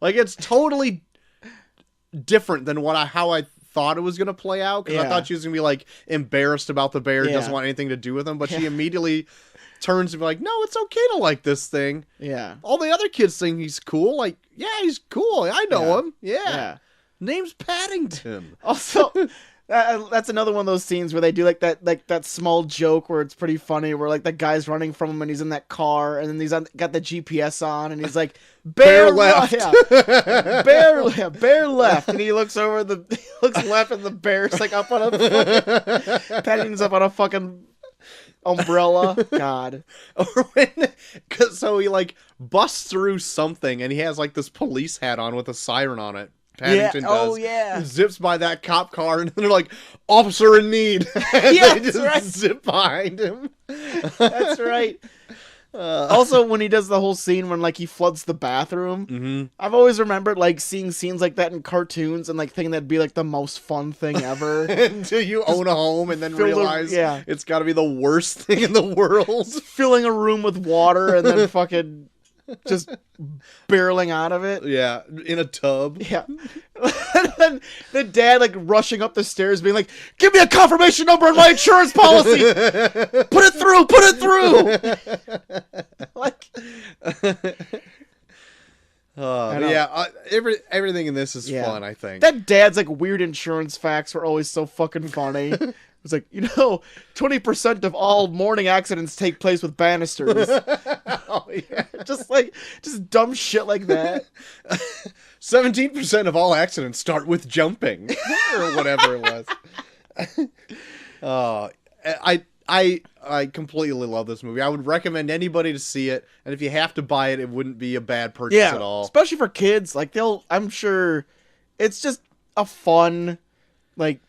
Like, it's totally different than how I thought it was going to play out. Because I thought she was going to be, like, embarrassed about the bear, doesn't want anything to do with him. But she immediately turns and be like, no, it's okay to like this thing. Yeah. All the other kids think he's cool. Like, yeah, he's cool. I know him. Yeah. Name's Paddington. Also... that's another one of those scenes where they do like that small joke where it's pretty funny, where like that guy's running from him and he's in that car and then he's got the GPS on and he's like bear left, bear left, and he looks left and the bear's like up on a Paddington's up on a fucking umbrella. God. Or so he like busts through something and he has like this police hat on with a siren on it. Paddington does. Oh, yeah. Zips by that cop car and they're like, officer in need. And Yeah, they just zip behind him. That's right. Also, when he does the whole scene when like he floods the bathroom, I've always remembered like seeing scenes like that in cartoons and like thinking that'd be like the most fun thing ever. Until you own a home and then realize it's got to be the worst thing in the world. Filling a room with water and then fucking just barreling out of it. Yeah, in a tub. Yeah. And then the dad like rushing up the stairs being like, give me a confirmation number on my insurance policy. Put it through. Like everything in this is fun, I think. That dad's like weird insurance facts were always so fucking funny. It's like, 20% of all morning accidents take place with banisters. Oh, yeah. Just dumb shit like that. 17% of all accidents start with jumping, or whatever it was. I completely love this movie. I would recommend anybody to see it, and if you have to buy it, it wouldn't be a bad purchase at all. Especially for kids. Like I'm sure it's just a fun, like,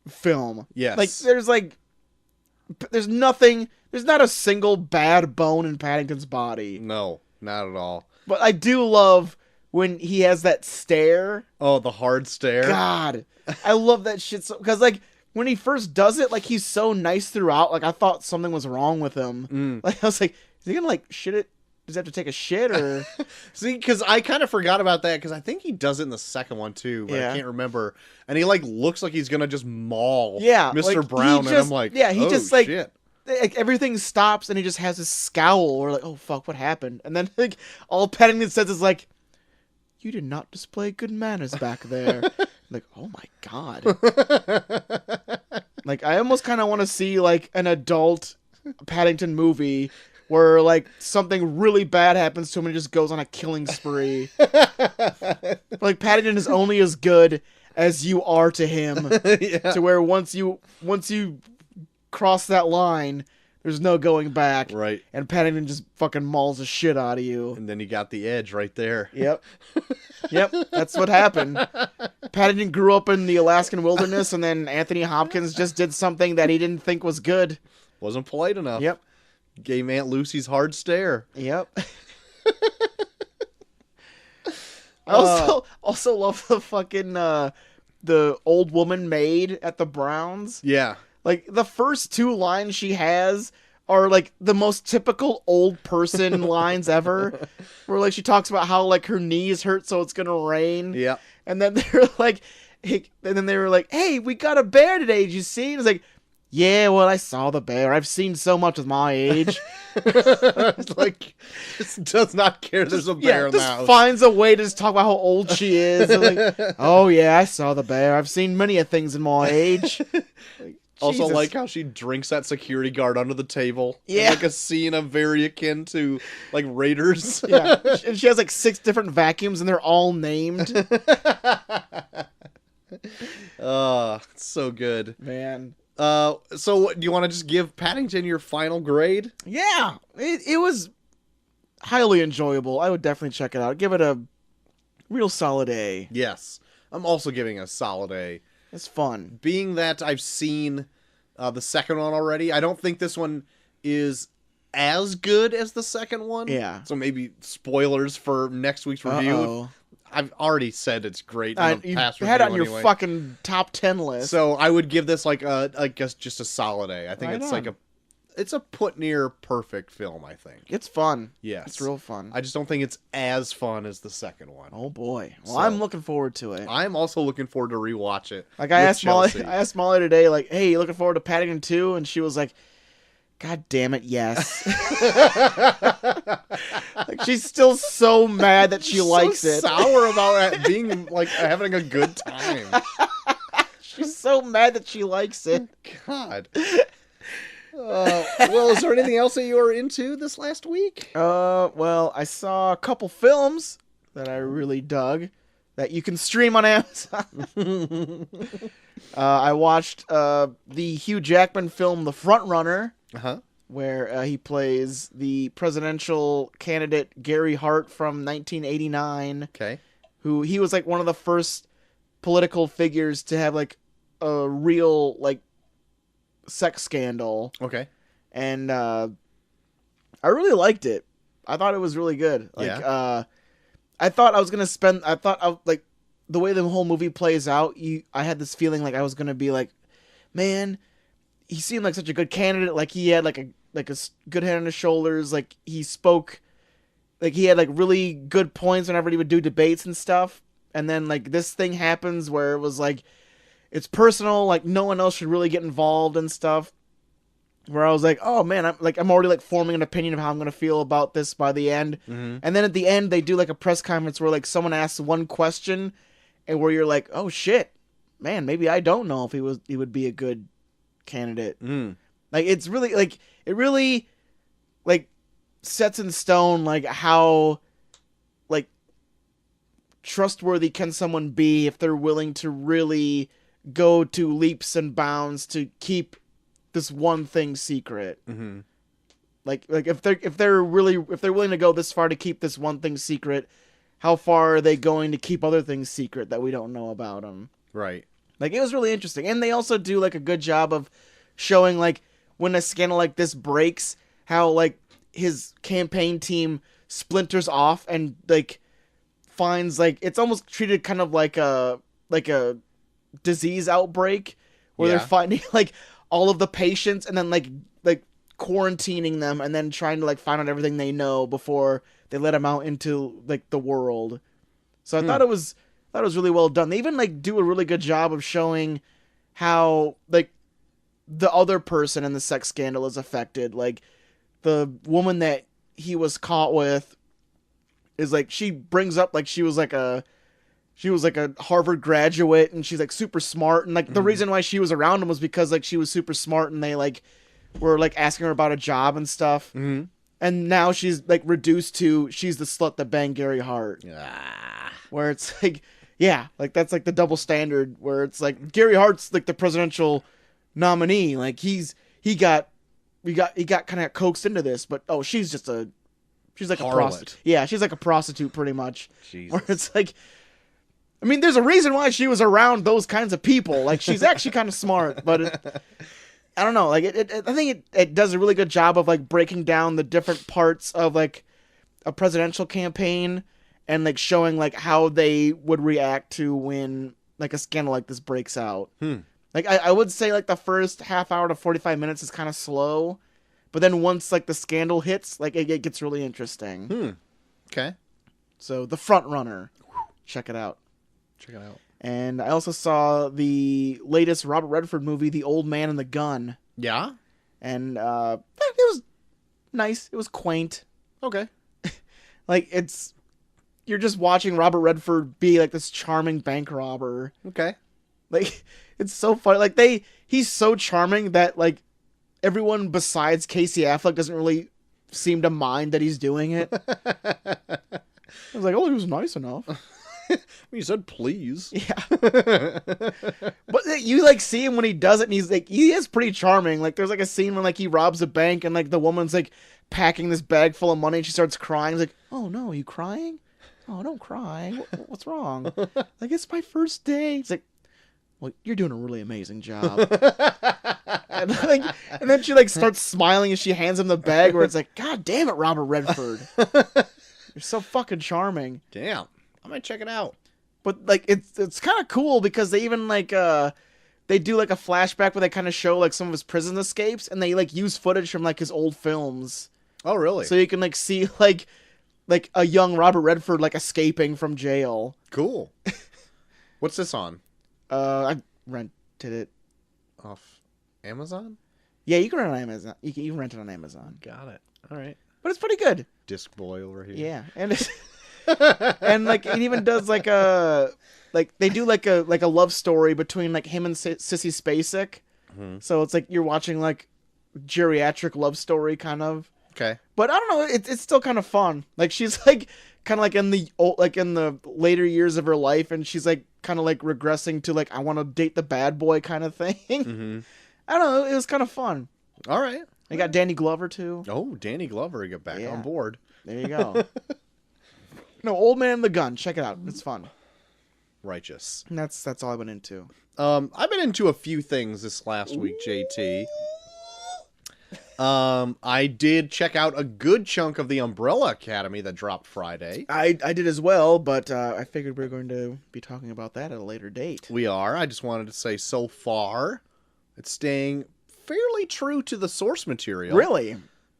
film. Yes. Like there's nothing. There's not a single bad bone in Paddington's body. No, not at all. But I do love when he has that stare. Oh, the hard stare. God, I love that shit. So because like when he first does it, like he's so nice throughout. Like I thought something was wrong with him. Like I was like, is he gonna like shit it? Does he have to take a shit or? See, because I kind of forgot about that because I think he does it in the second one too, but I can't remember. And he like looks like he's gonna just maul Mr. Like, Brown, and I'm like, he just like, shit. Like everything stops and he just has this scowl. We're like, oh fuck, what happened? And then like all Paddington says is like, you did not display good manners back there. Like, oh my god. Like I almost kind of want to see like an adult Paddington movie where like something really bad happens to him and he just goes on a killing spree. Like Paddington is only as good as you are to him. To where once you cross that line, there's no going back. Right. And Paddington just fucking mauls the shit out of you. And then you got the edge right there. Yep. Yep, that's what happened. Paddington grew up in the Alaskan wilderness, and then Anthony Hopkins just did something that he didn't think was good. Wasn't polite enough. Yep. Gave Aunt Lucy's hard stare. Yep. I also love the fucking the old woman maid at the Browns. Yeah. Like the first two lines she has are like the most typical old person lines ever. Where like she talks about how like her knees hurt so it's gonna rain. Yeah. And then they're like, they were like, hey, we got a bear today. Did you see? And it's like, yeah, well, I saw the bear. I've seen so much with my age. It's like, just does not care there's a bear in the house. Just finds a way to just talk about how old she is. And like, oh, yeah, I saw the bear. I've seen many a things in my age. Like, also, Jesus. like how she drinks that security guard under the table. Yeah. In, like a scene of very akin to, like, Raiders. Yeah. And she has like 6 different vacuums and they're all named. It's so good. Man. So do you want to just give Paddington your final grade? Yeah, it was highly enjoyable. I would definitely check it out. Give it a real solid A. Yes. I'm also giving a solid A. It's fun. Being that I've seen the second one already, I don't think this one is as good as the second one. Yeah. So maybe spoilers for next week's review. Uh-oh. I've already said it's great in the You past had it on review your anyway. fucking top 10 list. So I would give this like I guess just a solid A. I think Right it's on. like it's a put near perfect film, I think. It's fun. Yes. It's real fun. I just don't think it's as fun as the second one. Oh boy. Well, So- I'm looking forward to it. I'm also looking forward to rewatch it. Like I with asked Molly today, like, hey, you looking forward to Paddington 2? And she was like, God damn it, yes. Like she's still so mad that she likes it. Sour about it being like having a good time. She's so mad that she likes it. God. Well, is there anything else that you were into this last week? Well, I saw a couple films that I really dug that you can stream on Amazon. I watched the Hugh Jackman film The Front Runner, where he plays the presidential candidate Gary Hart from 1989. Okay. Who he was like one of the first political figures to have like a real like sex scandal. Okay. And I really liked it. I thought it was really good. Like, Yeah. I thought I was gonna spend. I thought like the way the whole movie plays out. I had this feeling like I was gonna be like, man, he seemed like such a good candidate. Like he had like a good head on his shoulders. Like he spoke, like he had like really good points whenever he would do debates and stuff. And then like this thing happens where it was like, it's personal. Like no one else should really get involved and stuff. Where I was like, oh man, I'm already like forming an opinion of how I'm gonna feel about this by the end. Mm-hmm. And then at the end, they do like a press conference where like someone asks one question, and where you're like, oh shit, man, maybe I don't know if he would be a good candidate. Mm. Like it's really like it really like sets in stone like how like trustworthy can someone be if they're willing to really go to leaps and bounds to keep this one thing secret. Mm-hmm. Like if they're willing to go this far to keep this one thing secret, how far are they going to keep other things secret that we don't know about them? Right. Like it was really interesting, and they also do like a good job of showing like when a scandal like this breaks, how like his campaign team splinters off and like finds like it's almost treated kind of like a disease outbreak where Yeah. they're finding like all of the patients and then like quarantining them and then trying to like find out everything they know before they let them out into like the world. So I thought it was really well done. They even like do a really good job of showing how like the other person in the sex scandal is affected. Like the woman that he was caught with is like, she brings up like she was like a Harvard graduate and she's like super smart, and like the reason why she was around him was because like she was super smart and they like were like asking her about a job and stuff. Mm-hmm. And now she's like reduced to she's the slut that banged Gary Hart. Ah. Where it's like, yeah, like that's like the double standard where it's like Gary Hart's like the presidential nominee. Like he got kind of coaxed into this, but oh, she's like Harlot. a prostitute. Yeah, she's like a prostitute pretty much. Jesus. Where it's like, I mean, there's a reason why she was around those kinds of people. Like she's actually kind of smart, but I don't know. Like I think it does a really good job of like breaking down the different parts of like a presidential campaign and like showing like how they would react to when like a scandal like this breaks out. Like I would say like the first half hour to 45 minutes is kind of slow, but then once like the scandal hits, like it gets really interesting. Okay. So The Front Runner, check it out. Check it out. And I also saw the latest Robert Redford movie, The Old Man and the Gun. Yeah? And it was nice. It was quaint. Okay. Like you're just watching Robert Redford be like this charming bank robber. Okay. Like it's so funny. Like he's so charming that like everyone besides Casey Affleck doesn't really seem to mind that he's doing it. I was like, oh, he was nice enough. You said please. Yeah. But you like see him when he does it, and he's like, he is pretty charming. Like there's like a scene when like he robs a bank and like the woman's like packing this bag full of money and she starts crying. He's like, oh no, are you crying? Oh, don't cry. What's wrong? Like, it's my first day. He's like, well, you're doing a really amazing job. and then she like starts smiling as she hands him the bag where it's like, God damn it, Robert Redford. You're so fucking charming. Damn. I might check it out. But like it's kind of cool because they even like they do like a flashback where they kind of show like some of his prison escapes, and they like use footage from like his old films. Oh, really? So you can like see like a young Robert Redford like escaping from jail. Cool. What's this on? I rented it Off Amazon? Yeah, you can rent it on Amazon. You can even rent it on Amazon. Got it. All right. But it's pretty good. Disc boy over here. Yeah, and it's and like it even does like they do like a love story between like him and Sissy Spacek. Mm-hmm. So it's like you're watching like geriatric love story kind of. Okay. But I don't know, it's still kind of fun. Like she's like kind of like in the later years of her life, and she's like kind of like regressing to like I want to date the bad boy kind of thing. Mm-hmm. I don't know, it was kind of fun. All right. They got Danny Glover too. Oh, Danny Glover got back on board. There you go. No, Old Man and the Gun. Check it out. It's fun. Righteous. And that's all I've been into. I've been into a few things this last week, JT. I did check out a good chunk of the Umbrella Academy that dropped Friday. I did as well, but I figured we were going to be talking about that at a later date. We are. I just wanted to say so far, it's staying fairly true to the source material. Really?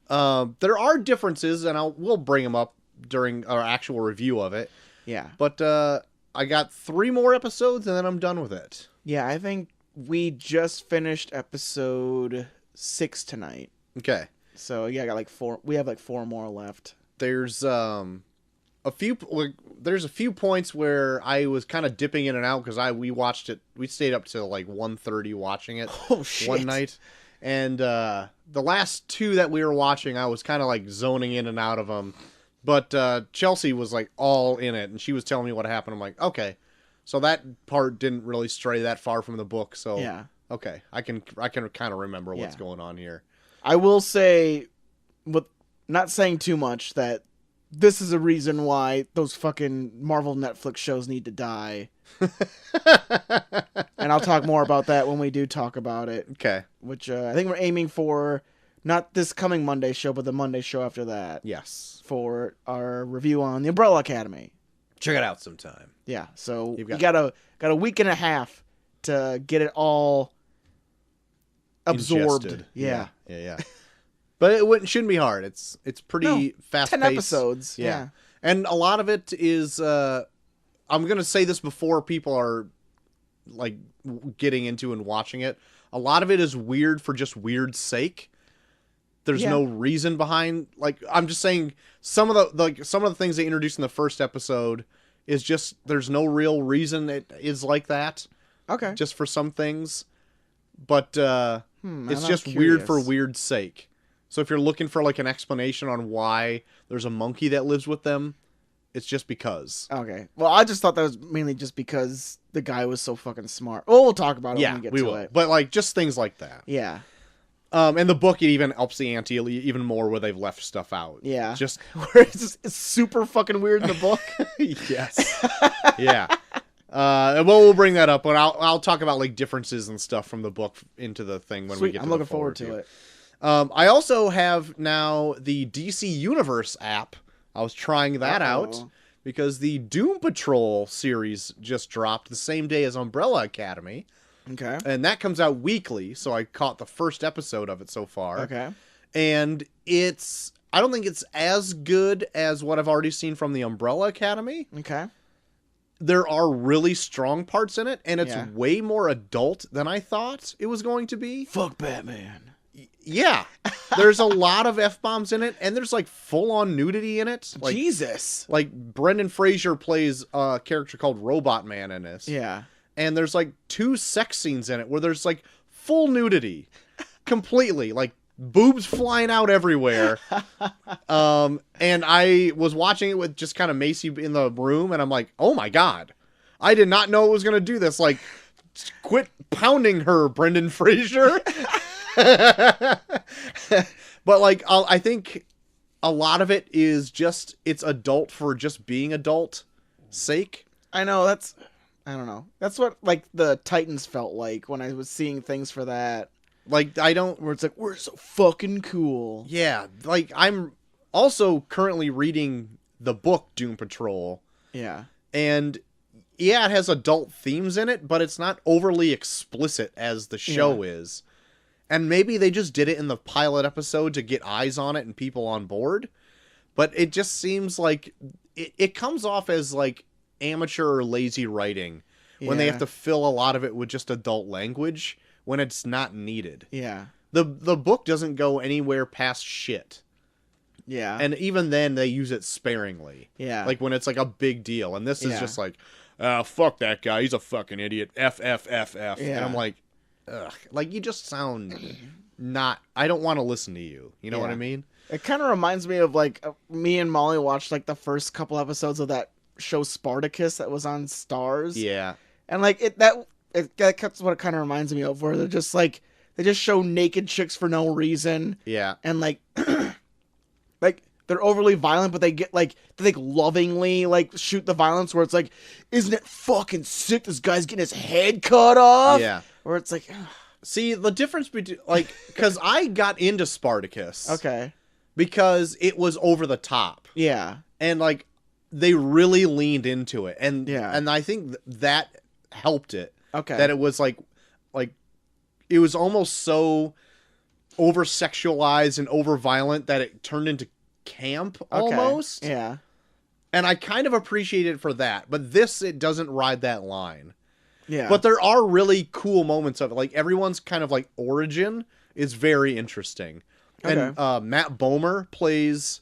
There are differences, and we'll bring them up during our actual review of it. Yeah. But I got 3 more episodes, and then I'm done with it. Yeah, I think we just finished episode 6 tonight. Okay. So yeah, I got like 4. We have like 4 more left. There's a few points where I was kind of dipping in and out because we watched it. We stayed up till like 1:30 watching it. Oh shit. One night, and the last 2 that we were watching, I was kind of like zoning in and out of them. But Chelsea was like all in it, and she was telling me what happened. I'm like, okay, so that part didn't really stray that far from the book. So Yeah. okay, I can kind of remember what's going on here. I will say, with not saying too much, that this is a reason why those fucking Marvel Netflix shows need to die. And I'll talk more about that when we do talk about it. Okay. Which I think we're aiming for, not this coming Monday show, but the Monday show after that. Yes. For our review on the Umbrella Academy. Check it out sometime. Yeah, so You've you got a week and a half to get it all absorbed. Ingested. Yeah. But it shouldn't be hard. It's pretty fast 10 paced. episodes. Yeah. And a lot of it is I'm going to say this before people are like getting into and watching it. A lot of it is weird for just weird's sake. There's no reason behind, like, I'm just saying some of the things they introduced in the first episode is just, there's no real reason it is like that. Okay. Just for some things. But it's just curious. weird for weird's sake. So if you're looking for like an explanation on why there's a monkey that lives with them, it's just because. Okay. Well, I just thought that was mainly just because the guy was so fucking smart. Well, we'll talk about it when we get to it. But like just things like that. Yeah. And the book, it even ups the ante even more where they've left stuff out. Yeah. Just where it's super fucking weird in the book. Yes. Yeah. Well, we'll bring that up, but I'll talk about like differences and stuff from the book into the thing when we get to I'm looking forward to it. I also have now the DC Universe app. I was trying that out because the Doom Patrol series just dropped the same day as Umbrella Academy. Okay. And that comes out weekly, so I caught the first episode of it so far. Okay. And I don't think it's as good as what I've already seen from the Umbrella Academy. Okay. There are really strong parts in it, and it's way more adult than I thought it was going to be. Fuck Batman. Yeah. There's a lot of F-bombs in it, and there's like full-on nudity in it. Like, Jesus. Like Brendan Fraser plays a character called Robot Man in this. Yeah. And there's like 2 sex scenes in it where there's like full nudity. Completely. Like boobs flying out everywhere. And I was watching it with just kind of Macy in the room, and I'm like, oh my God. I did not know it was going to do this. Like, quit pounding her, Brendan Fraser. But like, I think a lot of it is just, it's adult for just being adult sake. I know, I don't know. That's what, like, the Titans felt like when I was seeing things for that. Like, where it's like, we're so fucking cool. Yeah, like, I'm also currently reading the book Doom Patrol. Yeah. And, yeah, it has adult themes in it, but it's not overly explicit as the show is. And maybe they just did it in the pilot episode to get eyes on it and people on board. But it just seems like, it comes off as, like, amateur or lazy writing when they have to fill a lot of it with just adult language when it's not needed. Yeah. The book doesn't go anywhere past shit. Yeah. And even then they use it sparingly. Yeah. Like when it's like a big deal. And this is just like, fuck that guy. He's a fucking idiot. F. Yeah. And I'm like, ugh. Like you just sound not, I don't want to listen to you. You know what I mean? It kind of reminds me of like me and Molly watched like the first couple episodes of that show Spartacus that was on Stars. Yeah. And like that's what it kind of reminds me of, where they're just like, they just show naked chicks for no reason. Yeah. And like like they're overly violent, but they get like, they like lovingly like shoot the violence, where it's like, isn't it fucking sick, this guy's getting his head cut off? Yeah. Where it's like, See, the difference between, like, because I got into Spartacus. Okay. Because it was over the top. Yeah. And, like, they really leaned into it. And yeah. I think that helped it. Okay. That it was, like, it was almost so over-sexualized and over-violent that it turned into camp, almost. Yeah. And I kind of appreciate it for that. But this, it doesn't ride that line. Yeah. But there are really cool moments of it. Like, everyone's kind of, like, origin is very interesting. Okay. And Matt Bomer plays...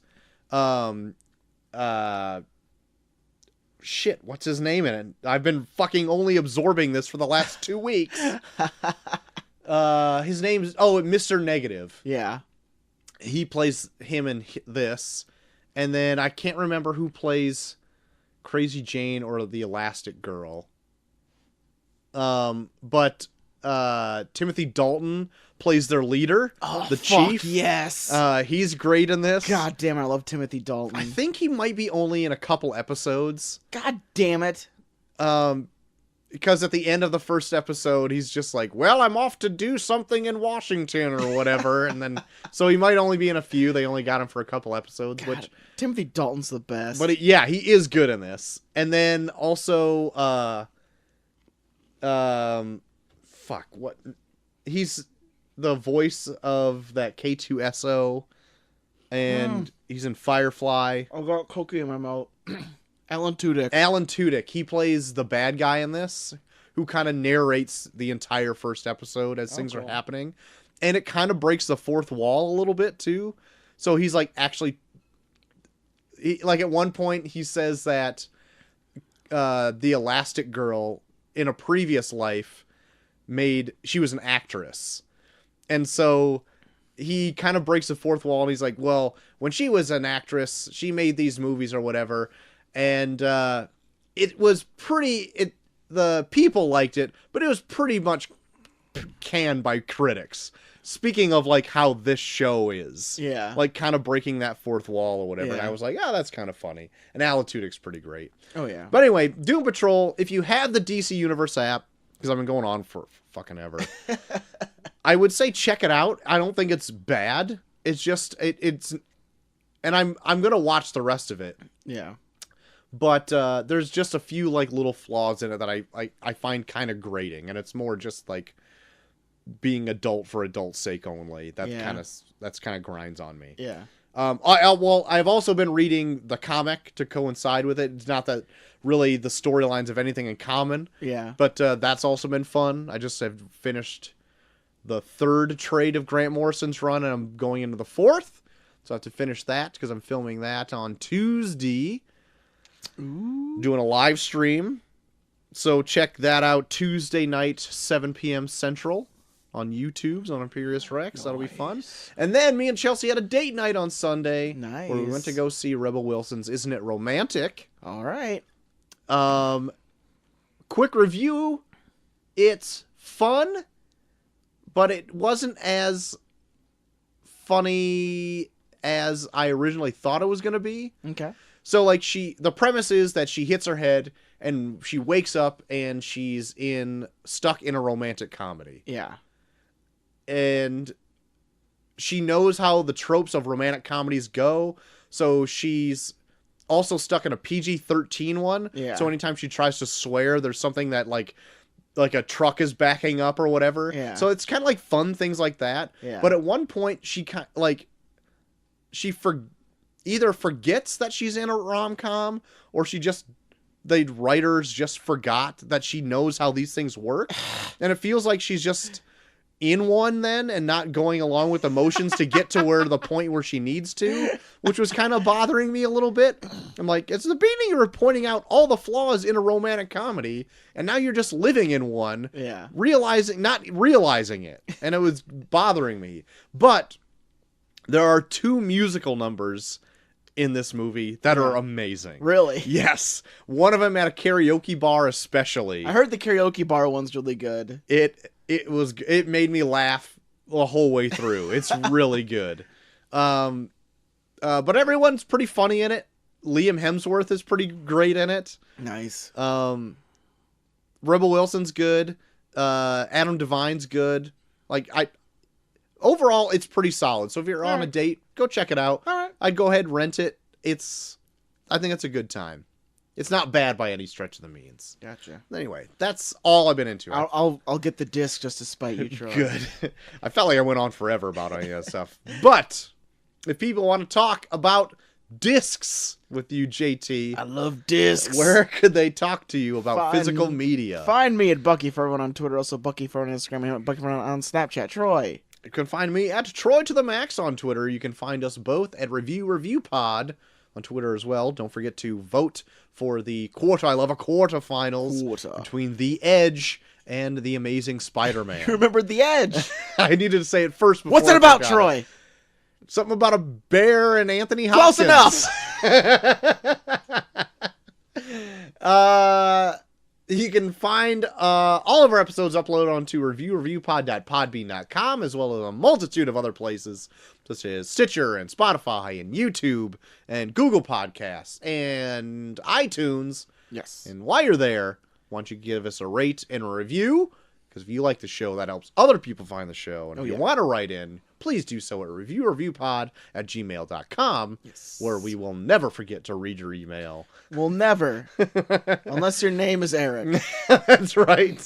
shit, what's his name in it? I've been fucking only absorbing this for the last 2 weeks. His name's... Oh, Mr. Negative. Yeah. He plays him in this. And then I can't remember who plays Crazy Jane or the Elastic Girl. But Timothy Dalton plays their leader, the chief. Yes. He's great in this. God damn it, I love Timothy Dalton. I think he might be only in a couple episodes. God damn it. Because at the end of the first episode, he's just like, well, I'm off to do something in Washington or whatever. And then, so he might only be in a few. They only got him for a couple episodes, God, which... Timothy Dalton's the best. But yeah, he is good in this. And then also, fuck, what? He's the voice of that K2SO, and he's in Firefly. I got cookie in my mouth. Alan Tudyk. Alan Tudyk. He plays the bad guy in this, who kind of narrates the entire first episode as things are happening. And it kind of breaks the fourth wall a little bit, too. So he's like actually... like at one point he says that the Elastic Girl in a previous life she was an actress. And so he kind of breaks the fourth wall and he's like, well, when she was an actress, she made these movies or whatever. And it was the people liked it, but it was pretty much canned by critics. Speaking of, like, how this show is. Yeah. Like, kind of breaking that fourth wall or whatever. Yeah. And I was like, oh, that's kind of funny. And Alan Tudyk's pretty great. Oh, yeah. But anyway, Doom Patrol, if you have the DC Universe app, because I've been going on for fucking ever, I would say check it out. I don't think it's bad. It's just, it's... And I'm going to watch the rest of it. Yeah. But there's just a few, like, little flaws in it that I find kind of grating. And it's more just, like... being adult for adult's sake only. That's kind of grinds on me. Yeah. I've also been reading the comic to coincide with it. It's not that really the storylines have anything in common. Yeah. But that's also been fun. I just have finished the third trade of Grant Morrison's run, and I'm going into the fourth. So I have to finish that because I'm filming that on Tuesday. Ooh. Doing a live stream. So check that out Tuesday night, 7 p.m. Central. On YouTube's on Imperious Rex. That'll be fun. And then me and Chelsea had a date night on Sunday. Nice. Where we went to go see Rebel Wilson's Isn't It Romantic? All right. Quick review. It's fun, but it wasn't as funny as I originally thought it was going to be. Okay. So, like, the premise is that she hits her head and she wakes up and she's stuck in a romantic comedy. Yeah. And she knows how the tropes of romantic comedies go, so she's also stuck in a PG-13 one. Yeah. So anytime she tries to swear, there's something that like a truck is backing up or whatever. Yeah. So it's kind of like fun things like that. Yeah. But at one point, she either forgets that she's in a rom-com, or the writers just forgot that she knows how these things work, and it feels like she's just in one then and not going along with emotions to get to the point where she needs to, which was kind of bothering me a little bit. I'm like, it's the beginning you were pointing out all the flaws in a romantic comedy, and now you're just living in one. Yeah. Not realizing it. And it was bothering me. But there are 2 musical numbers in this movie that are amazing. Really? Yes. One of them at a karaoke bar especially. I heard the karaoke bar one's really good. It made me laugh the whole way through. It's really good. But everyone's pretty funny in it. Liam Hemsworth is pretty great in it. Nice. Rebel Wilson's good. Adam Devine's good. Like, overall, it's pretty solid. So if you're on a right. date, go check it out. All right. I'd go ahead and rent it. I think it's a good time. It's not bad by any stretch of the means. Gotcha. Anyway, that's all I've been into. I'll get the disc just to spite you, Troy. Good. I felt like I went on forever about any of that stuff. But if people want to talk about discs with you, JT, I love discs. where could they talk to you about physical media? Find me at Bucky for everyone on Twitter, also Bucky for on Instagram, and Bucky for on Snapchat. Troy. You can find me at Troy to the Max on Twitter. You can find us both at Review Pod on Twitter as well. Don't forget to vote for the quarterfinals between The Edge and the Amazing SpiderMan. You remembered The Edge. I needed to say it first before What's it I about, forgot. Troy? Something about a bear and Anthony Hopkins. Close enough. You can find all of our episodes uploaded onto reviewpod.podbean.com, as well as a multitude of other places, such as Stitcher and Spotify and YouTube and Google Podcasts and iTunes. Yes. And while you're there, why don't you give us a rate and a review? Because if you like the show, that helps other people find the show. And if you want to write in, please do so at reviewpod@gmail.com, Yes. where we will never forget to read your email. We'll never. Unless your name is Eric. That's right.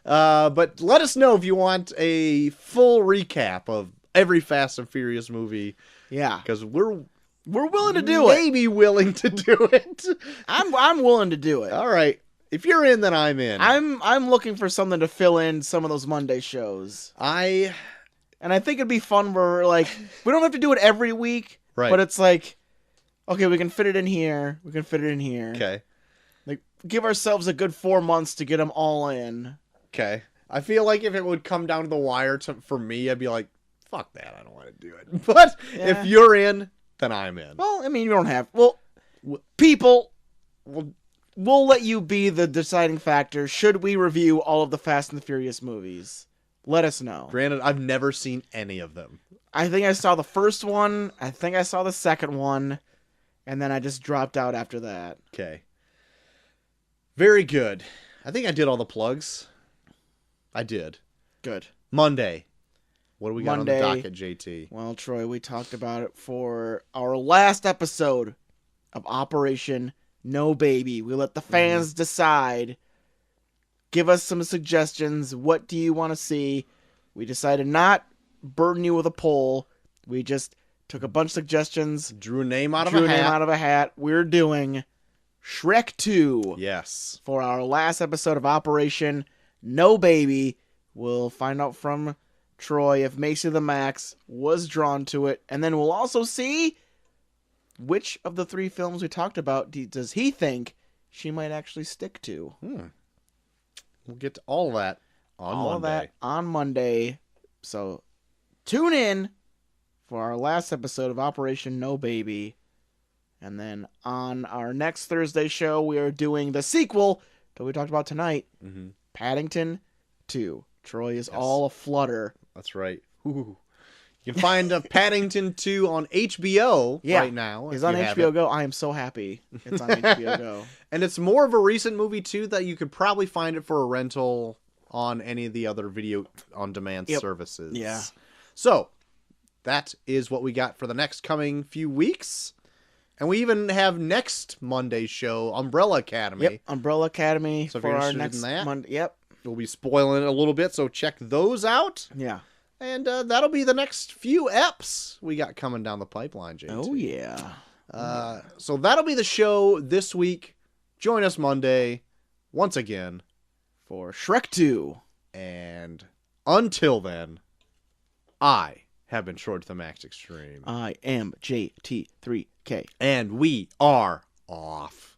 But let us know if you want a full recap of every Fast and Furious movie. Yeah. Because we're willing to do it. Maybe willing to do it. I'm willing to do it. All right. If you're in, then I'm in. I'm looking for something to fill in some of those Monday shows. And I think it'd be fun where, like, we don't have to do it every week. Right. But it's like, okay, we can fit it in here. We can fit it in here. Okay. Like, give ourselves a good 4 months to get them all in. Okay. I feel like if it would come down to the wire for me, I'd be like, fuck that. I don't want to do it. But if you're in, then I'm in. Well, I mean, you don't have. Well, people, we'll let you be the deciding factor. Should we review all of the Fast and the Furious movies? Let us know. Granted, I've never seen any of them. I think I saw the first one. I think I saw the second one. And then I just dropped out after that. Okay. Very good. I think I did all the plugs. I did. Good. Monday. What do we got Monday, on the docket, JT? Well, Troy, we talked about it for our last episode of Operation No Baby. We let the fans decide. Give us some suggestions. What do you want to see? We decided not burden you with a poll. We just took a bunch of suggestions. Drew a name out of a hat. We're doing Shrek 2. Yes. For our last episode of Operation No Baby. We'll find out from Troy if Macy the Max was drawn to it. And then we'll also see which of the 3 films we talked about does he think she might actually stick to. We'll get to all that on Monday. All of that on Monday. So tune in for our last episode of Operation No Baby. And then on our next Thursday show, we are doing the sequel to what we talked about tonight, Paddington 2. Troy is all aflutter. That's right. Ooh. You can find Paddington 2 on HBO right now. It's on HBO Go. I am so happy it's on HBO Go. And it's more of a recent movie, too, that you could probably find it for a rental on any of the other video on demand services. Yeah. So that is what we got for the next coming few weeks. And we even have next Monday's show, Umbrella Academy. Yep, Umbrella Academy so for our next Monday. Yep. We'll be spoiling it a little bit, so check those out. Yeah. And that'll be the next few eps we got coming down the pipeline, JT. Oh, yeah. So that'll be the show this week. Join us Monday once again for Shrek 2. And until then, I have been Short to the Max Extreme. I am JT3K. And we are off.